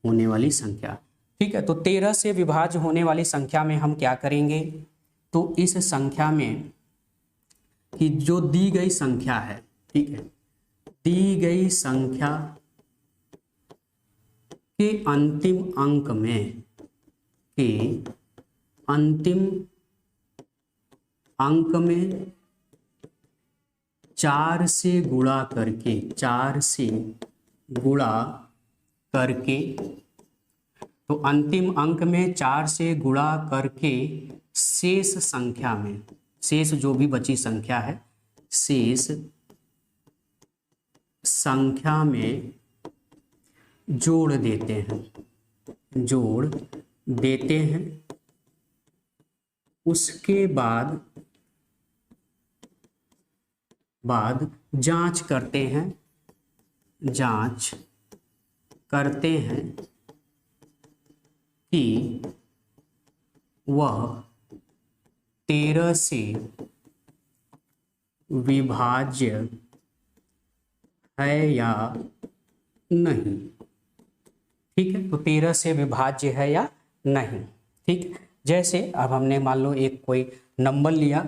होने वाली संख्या। ठीक है, तो 13 से विभाज्य होने वाली संख्या में हम क्या करेंगे, तो इस संख्या में कि जो दी गई संख्या है, ठीक है, दी गई संख्या के अंतिम अंक में, के अंतिम अंक में 4 से गुणा करके, 4 से गुणा करके, तो अंतिम अंक में 4 से गुणा करके शेष संख्या में, शेष जो भी बची संख्या है, शेष संख्या में जोड़ देते हैं, जोड़ देते हैं। उसके बाद जांच करते हैं, जांच करते हैं कि वह 13 से विभाज्य है या नहीं। ठीक है, तो 13 से विभाज्य है या नहीं। ठीक, जैसे अब हमने मान लो एक कोई नंबर लिया,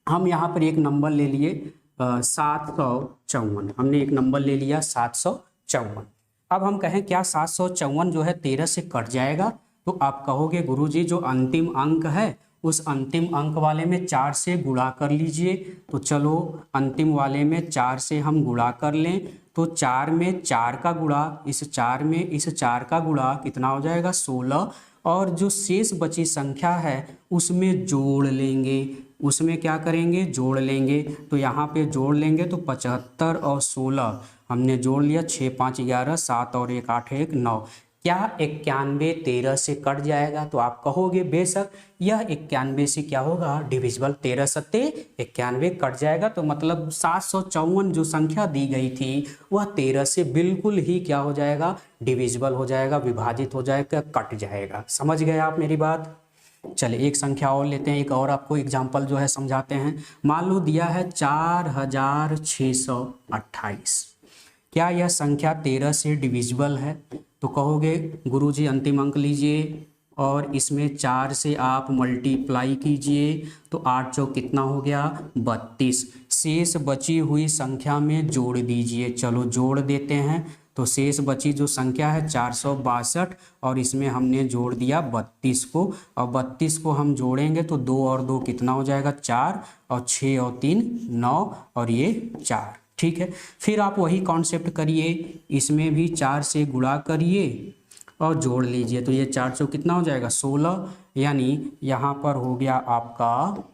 हम यहाँ पर एक नंबर ले लिए 754, हमने एक नंबर ले लिया 754। अब हम कहें क्या 754 जो है 13 से कट जाएगा? तो आप कहोगे गुरुजी जो अंतिम अंक है उस अंतिम अंक वाले में 4 से गुणा कर लीजिए। तो चलो अंतिम वाले में 4 से हम गुणा कर लें, तो 4 में 4 का गुणा, इस 4 में इस 4 का गुणा कितना हो जाएगा 16, और जो शेष बची संख्या है उसमें जोड़ लेंगे, उसमें क्या करेंगे जोड़ लेंगे। तो यहाँ पे जोड़ लेंगे तो 75 और 16 हमने जोड़ लिया, 6 5 11, 7 और 1 8 1 9। क्या 91 13 से कट जाएगा? तो आप कहोगे बेशक यह 91 से क्या होगा डिविजिबल, 13 सत्ते 91 कट जाएगा। तो मतलब 754 जो संख्या दी गई थी वह 13 से बिल्कुल ही क्या हो जाएगा डिविजिबल हो जाएगा, विभाजित हो जाएगा, कट जाएगा। समझ गए आप मेरी बात? चलिए एक संख्या और लेते हैं, एक और आपको एग्जाम्पल जो है समझाते हैं। मान लो दिया है 4628, क्या यह संख्या 13 से डिविजिबल है? तो कहोगे गुरुजी अंतिम अंक लीजिए और इसमें 4 से आप मल्टीप्लाई कीजिए, तो 8 चौक कितना हो गया 32, शेष बची हुई संख्या में जोड़ दीजिए। चलो जोड़ देते हैं, तो शेष बची जो संख्या है 462 और इसमें हमने जोड़ दिया 32 को, और 32 को हम जोड़ेंगे तो 2 और 2 कितना हो जाएगा 4, और 6 और 3 9, और ये 4। ठीक है, फिर आप वही कॉन्सेप्ट करिए, इसमें भी 4 से गुणा करिए और जोड़ लीजिए। तो ये 4 चौक कितना हो जाएगा 16, यानी यहाँ पर हो गया आपका,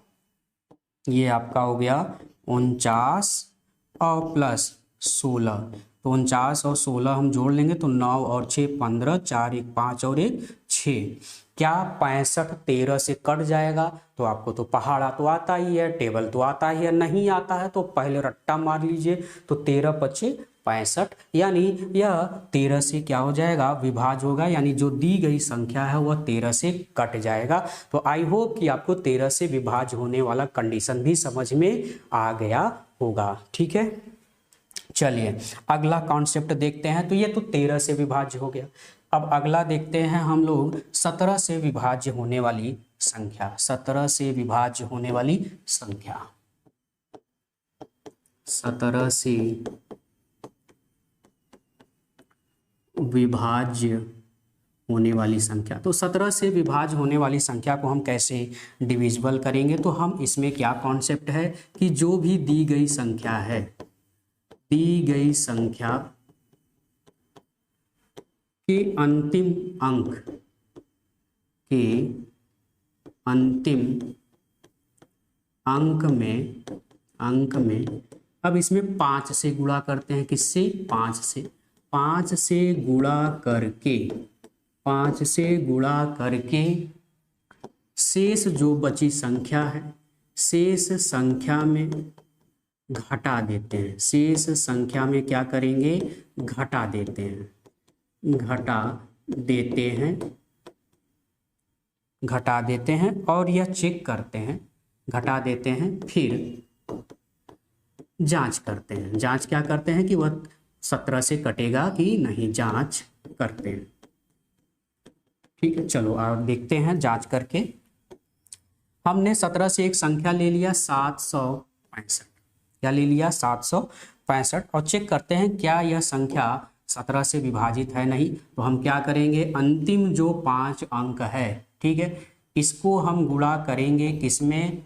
ये आपका हो गया 49 और प्लस 16। तो 49 और 16 हम जोड़ लेंगे तो 9 और 6 15, 4 1 5 और 1 6। क्या 65 13 से कट जाएगा? तो आपको तो पहाड़ा तो आता ही है, टेबल तो आता ही है, नहीं आता है तो पहले रट्टा मार लीजिए। तो 13 25 65, यानी यह 13 से क्या हो जाएगा विभाज्य होगा, यानी जो दी गई संख्या है वह 13 से कट जाएगा। तो आई होप कि आपको 13 से विभाज्य होने वाला कंडीशन भी समझ में आ गया होगा। ठीक है, चलिए अगला कॉन्सेप्ट देखते हैं। तो ये तो 13 से विभाज्य हो गया। अब अगला देखते हैं हम लोग 17 से विभाज्य होने वाली संख्या, 17 से विभाज्य होने वाली संख्या, 17 से विभाज्य होने वाली संख्या। तो 17 से विभाज्य होने वाली संख्या को हम कैसे डिविजिबल करेंगे? तो हम इसमें क्या कॉन्सेप्ट है कि जो भी दी गई संख्या है, दी गई संख्या के अंतिम अंक, के अंतिम अंक में अब इसमें 5 से गुणा करते हैं। किससे? 5 से गुणा करके, 5 से गुणा करके शेष जो बची संख्या है, शेष संख्या में घटा देते हैं। शेष संख्या में क्या करेंगे घटा देते हैं, घटा देते हैं और यह चेक करते हैं, घटा देते हैं, फिर जांच करते हैं। जांच क्या करते हैं कि वह 17 से कटेगा कि नहीं, जांच करते हैं। ठीक है, चलो आप देखते हैं जांच करके। हमने 17 से एक संख्या ले लिया 765, क्या ले लिया 765, और चेक करते हैं क्या यह संख्या 17 से विभाजित है नहीं। तो हम क्या करेंगे, अंतिम जो 5 अंक है, ठीक है, इसको हम गुणा करेंगे किसमें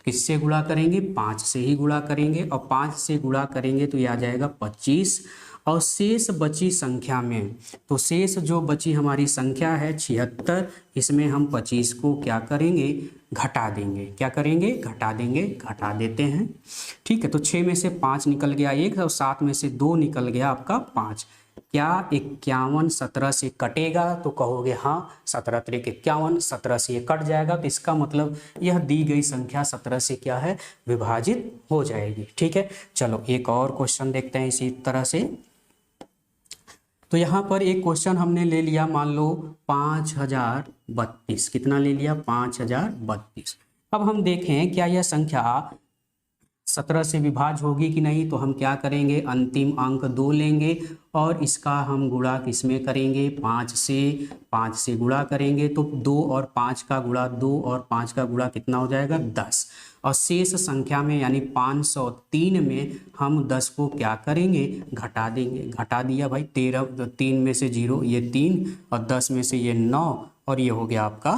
किससे गुणा करेंगे? 5 से ही गुणा करेंगे, और 5 से गुणा करेंगे तो ये आ जाएगा 25। और शेष बची संख्या में, तो शेष जो बची हमारी संख्या है 76, इसमें हम 25 को क्या करेंगे? घटा देंगे। क्या करेंगे? घटा देंगे, घटा देते हैं। ठीक है, तो 6 में से 5 निकल गया 1, और 7 में से 2 निकल गया आपका 5। क्या 51 17 से कटेगा? तो कहोगे हाँ, 17 त्रिक 51, 17 से ये कट जाएगा, तो इसका मतलब यह दी गई संख्या 17 से क्या है? विभाजित हो जाएगी। ठीक है, चलो एक और क्वेश्चन देखते हैं इसी तरह से। तो यहाँ पर एक क्वेश्चन हमने ले लिया, मान लो 5032। कितना ले लिया? 5032। अब हम देखें क्या यह संख्या 17 से विभाज्य होगी कि नहीं। तो हम क्या करेंगे? अंतिम अंक 2 लेंगे और इसका हम गुणा किसमें करेंगे? 5 से। 5 से गुणा करेंगे तो 2 और 5 का गुणा, 2 और 5 का गुणा कितना हो जाएगा? 10। और शेष संख्या में यानी 503 में हम 10 को क्या करेंगे? घटा देंगे। घटा दिया भाई, 13, 3 में से 0 ये 3, और 10 में से ये 9, और ये हो गया आपका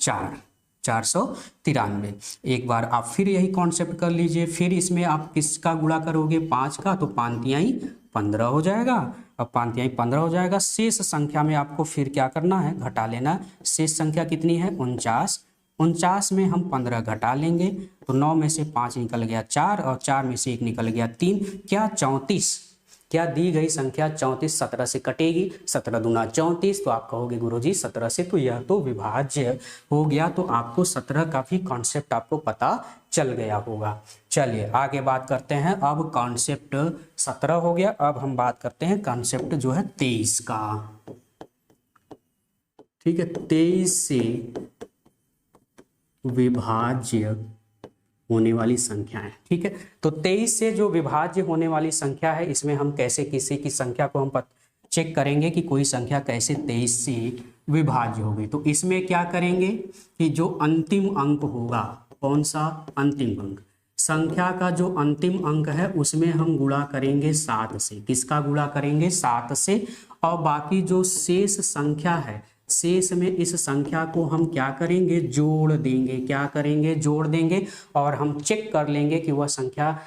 493। एक बार आप फिर यही कॉन्सेप्ट कर लीजिए। फिर इसमें आप किसका गुणा करोगे? 5 का, तो 5 तिहाई 15 हो जाएगा। अब 5 तिहाई 15 हो जाएगा। शेष संख्या में आपको फिर क्या करना है? घटा लेना। शेष संख्या कितनी है? 49। 49 में हम 15 घटा लेंगे, तो 9 में से 5 निकल गया 4, और 4 में से 1 निकल गया 3। क्या 34? क्या दी गई संख्या 34 17 से कटेगी? 17 दूना 34। तो आप कहोगे गुरुजी 17 से तो यह तो विभाज्य हो गया। तो आपको 17 का भी कॉन्सेप्ट आपको पता चल गया होगा। चलिए आगे बात करते हैं। अब कॉन्सेप्ट 17 हो गया, अब हम बात करते हैं कॉन्सेप्ट जो है 23 का। ठीक है, 23 से विभाज्य होने वाली संख्या है। ठीक है, तो 23 से जो विभाज्य होने वाली संख्या है, इसमें हम कैसे किसी की संख्या को हम चेक करेंगे कि कोई संख्या कैसे 23 से विभाज्य होगी। तो इसमें क्या करेंगे कि जो अंतिम अंक होगा, कौन सा अंतिम अंक? संख्या का जो अंतिम अंक है उसमें हम गुणा करेंगे 7 से। किसका गुणा करेंगे? 7 से। और बाकी जो शेष संख्या है, शेष में इस संख्या को हम क्या करेंगे? जोड़ देंगे। क्या करेंगे? जोड़ देंगे, और हम चेक कर लेंगे कि वह संख्या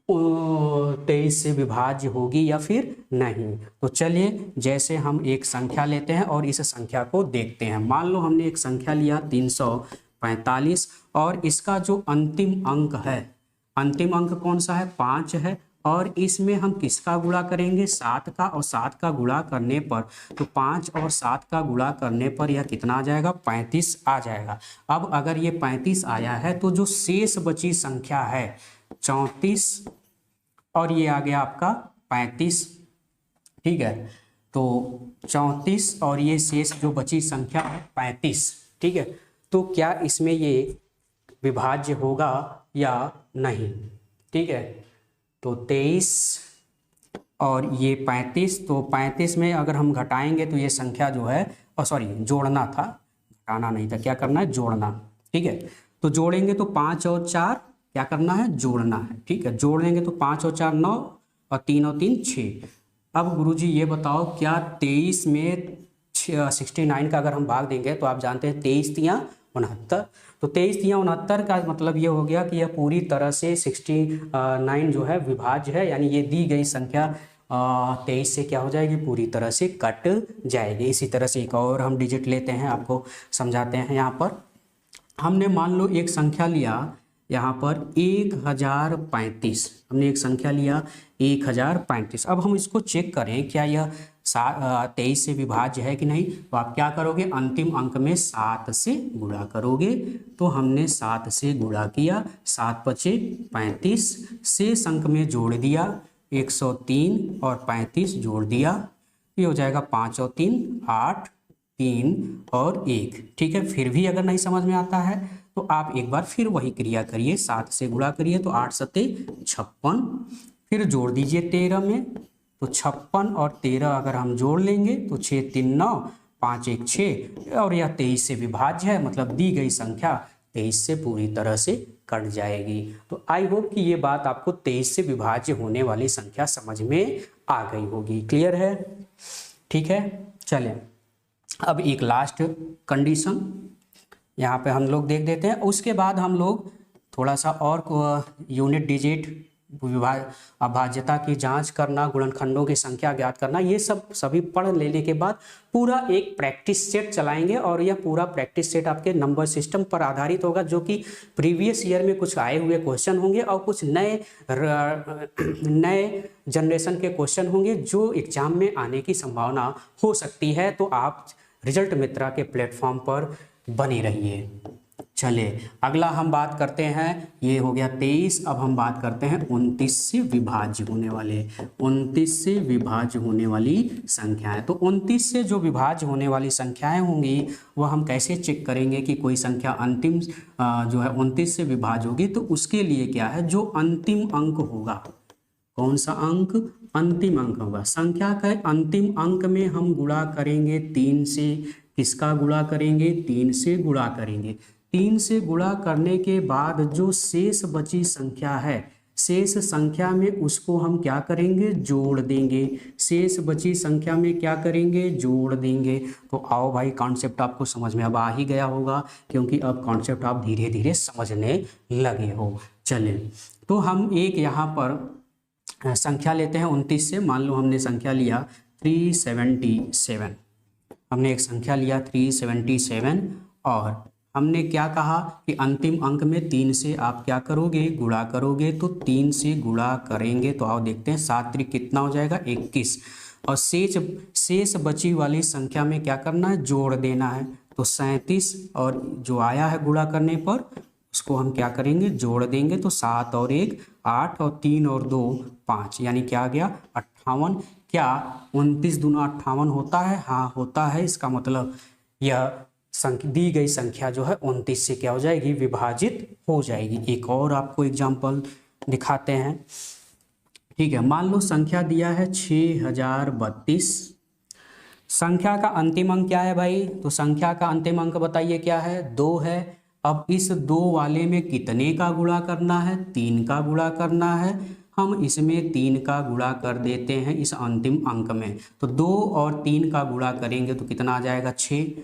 23 से विभाज्य होगी या फिर नहीं। तो चलिए, जैसे हम एक संख्या लेते हैं और इस संख्या को देखते हैं। मान लो हमने एक संख्या लिया 345, और इसका जो अंतिम अंक है, अंतिम अंक कौन सा है? 5 है। और इसमें हम किसका गुणा करेंगे? 7 का, और 7 का गुणा करने पर, तो 5 और 7 का गुणा करने पर यह कितना आ जाएगा? 35 आ जाएगा। अब अगर ये 35 आया है तो जो शेष बची संख्या है 34, और ये आ गया आपका 35। ठीक है, तो 34 और ये शेष जो बची संख्या है 35। ठीक है, तो क्या इसमें ये विभाज्य होगा या नहीं? ठीक है, तो 23 और ये 35, तो 35 में अगर हम घटाएंगे तो ये संख्या जो है, सॉरी जोड़ना था, घटाना नहीं था, क्या करना है? जोड़ना। ठीक है, तो जोड़ेंगे तो 5 और 4 क्या करना है? जोड़ना है। ठीक है, जोड़ देंगे तो 5 और 4 9, और 3 और 3 6। अब गुरुजी ये बताओ, क्या 23 में 69 का अगर हम भाग देंगे तो आप जानते हैं 23 तियां 69, तो 23 तियां 69 का मतलब ये हो गया कि यह पूरी तरह से 69 जो है विभाज्य है, यानी ये दी गई संख्या 23 से क्या हो जाएगी? पूरी तरह से कट जाएगी। इसी तरह से एक और हम डिजिट लेते हैं, आपको समझाते हैं। यहाँ पर हमने मान लो एक संख्या लिया, यहाँ पर 1035, हमने एक संख्या लिया 1035। अब हम इसको चेक करें क्या यह 23 से विभाज्य है कि नहीं। तो आप क्या करोगे? अंतिम अंक में 7 से गुणा करोगे। तो हमने 7 से गुणा किया, 7 पचे 35, शेष अंक में जोड़ दिया 103 और 35 जोड़ दिया, ये हो जाएगा 5 और 3 8, 3 और 1। ठीक है, फिर भी अगर नहीं समझ में आता है तो आप एक बार फिर वही क्रिया करिए, 7 से गुणा करिए तो 8 सत्ते 56, फिर जोड़ दीजिए 13 में, तो 56 और 13 अगर हम जोड़ लेंगे तो 6 3 9, 5 1 6, और यह 23 से विभाज्य है, मतलब दी गई संख्या 23 से पूरी तरह से कट जाएगी। तो आई होप कि ये बात आपको 23 से विभाज्य होने वाली संख्या समझ में आ गई होगी। क्लियर है? ठीक है, चलें अब एक लास्ट कंडीशन, यहाँ पे हम लोग देख देते हैं। उसके बाद हम लोग थोड़ा सा और यूनिट डिजिट, अभाज्यता की जांच करना, गुणनखंडों की संख्या ज्ञात करना, ये सब सभी पढ़ लेने के बाद पूरा एक प्रैक्टिस सेट चलाएंगे। और यह पूरा प्रैक्टिस सेट आपके नंबर सिस्टम पर आधारित होगा, जो कि प्रीवियस ईयर में कुछ आए हुए क्वेश्चन होंगे और कुछ नए जनरेशन के क्वेश्चन होंगे जो एग्जाम में आने की संभावना हो सकती है। तो आप रिजल्ट मित्रा के प्लेटफॉर्म पर बने रहिए। चलिए अगला हम बात करते हैं, ये हो गया 23। अब हम बात करते हैं 29 से विभाज्य होने वाले, 29 से विभाज्य होने वाली संख्याएं। तो 29 से जो विभाज्य होने वाली संख्याएं होंगी वह हम कैसे चेक करेंगे कि कोई संख्या अंतिम जो है 29 से विभाज्य होगी। तो उसके लिए क्या है, जो अंतिम अंक होगा, कौन सा अंक, अंतिम अंक होगा। संख्या का अंतिम अंक में हम गुणा करेंगे 3 से। किसका गुणा करेंगे, 3 से गुणा करेंगे। 3 से गुणा करने के बाद जो शेष बची संख्या है, शेष संख्या में उसको हम क्या करेंगे, जोड़ देंगे। शेष बची संख्या में क्या करेंगे, जोड़ देंगे। तो आओ भाई, कॉन्सेप्ट आपको समझ में अब आ ही गया होगा, क्योंकि अब कॉन्सेप्ट आप धीरे धीरे समझने लगे हो। चलिए तो हम एक यहाँ पर संख्या लेते हैं 29 से। मान लो हमने संख्या लिया 377, हमने एक संख्या लिया 377 और हमने क्या कहा कि अंतिम अंक में 3 से आप क्या करोगे, गुणा करोगे। तो 3 से गुणा करेंगे तो आओ देखते हैं, 7 त्रिक कितना हो जाएगा, 21। और शेष बची वाली संख्या में क्या करना है, जोड़ देना है। तो 37 और जो आया है गुणा करने पर उसको हम क्या करेंगे, जोड़ देंगे। तो 7 और 1 8 और 3 और 2 5, यानी क्या आ गया 58। क्या 29 दूना 58 होता है? हाँ होता है। इसका मतलब यह दी गई संख्या जो है 29 से क्या हो जाएगी, विभाजित हो जाएगी। एक और आपको एग्जाम्पल दिखाते हैं। ठीक है, मान लो संख्या दिया है 6032। संख्या का अंतिम अंक क्या है भाई, तो संख्या का अंतिम अंक बताइए क्या है, 2 है। अब इस 2 वाले में कितने का गुणा करना है, 3 का गुणा करना है। हम इसमें 3 का गुणा कर देते हैं इस अंतिम अंक में। तो 2 और 3 का गुणा करेंगे तो कितना आ जाएगा, 6।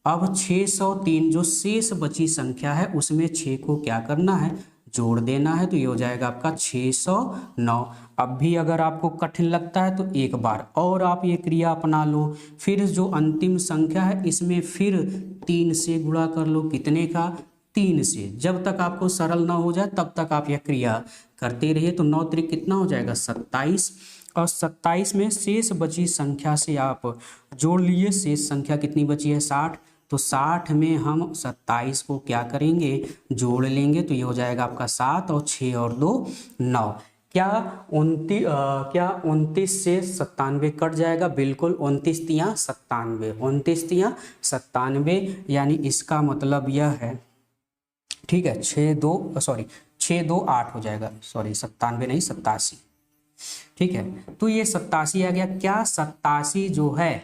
अब 603 जो शेष बची संख्या है उसमें 6 को क्या करना है, जोड़ देना है। तो ये हो जाएगा आपका 609। अब भी अगर आपको कठिन लगता है तो एक बार और आप ये क्रिया अपना लो। फिर जो अंतिम संख्या है इसमें फिर 3 से गुणा कर लो। कितने का, 3 से। जब तक आपको सरल ना हो जाए तब तक आप यह क्रिया करते रहिए। तो 9 त्रिक कितना हो जाएगा, 27। और 27 में शेष बची संख्या से आप जोड़ लिए। शेष संख्या कितनी बची है, 60। तो 60 में हम 27 को क्या करेंगे, जोड़ लेंगे। तो ये हो जाएगा आपका 7 और 6 और 2 9। क्या 29 से 97 कट जाएगा, बिल्कुल। 29 तियां 97, 29 तियां 97, यानी इसका मतलब यह है, ठीक है, 6 2 8 हो जाएगा, सॉरी 97 नहीं 87। ठीक है, तो ये 87 आ गया। क्या 87 जो है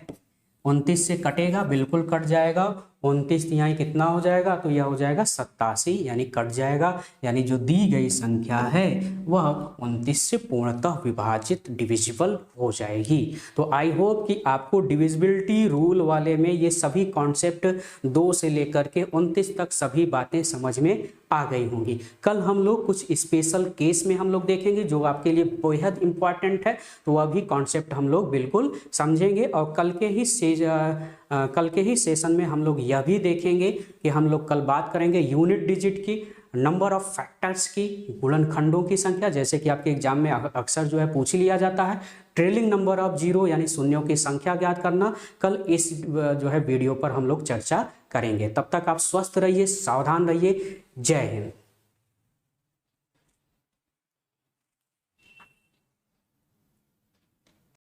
29 से कटेगा, बिल्कुल कट जाएगा। 29 तिहाई कितना हो जाएगा, तो यह हो जाएगा 87, यानी कट जाएगा। यानी जो दी गई संख्या है वह 29 से पूर्णतः विभाजित, डिविजिबल हो जाएगी। तो आई होप कि आपको डिविजिबिलिटी रूल वाले में ये सभी कॉन्सेप्ट 2 से लेकर के 29 तक सभी बातें समझ में आ गई होंगी। कल हम लोग कुछ स्पेशल केस में हम लोग देखेंगे जो आपके लिए बेहद इंपॉर्टेंट है। तो वह भी कॉन्सेप्ट हम लोग बिल्कुल समझेंगे। और कल के ही सेशन में हम लोग यह भी देखेंगे कि हम लोग कल बात करेंगे यूनिट डिजिट की, नंबर ऑफ फैक्टर्स की, गुणनखंडों की संख्या, जैसे कि आपके एग्जाम में अक्सर जो है पूछ लिया जाता है। ट्रेलिंग नंबर ऑफ जीरो यानी शून्यों की संख्या ज्ञात करना, कल इस जो है वीडियो पर हम लोग चर्चा करेंगे। तब तक आप स्वस्थ रहिए, सावधान रहिए। जय हिंद।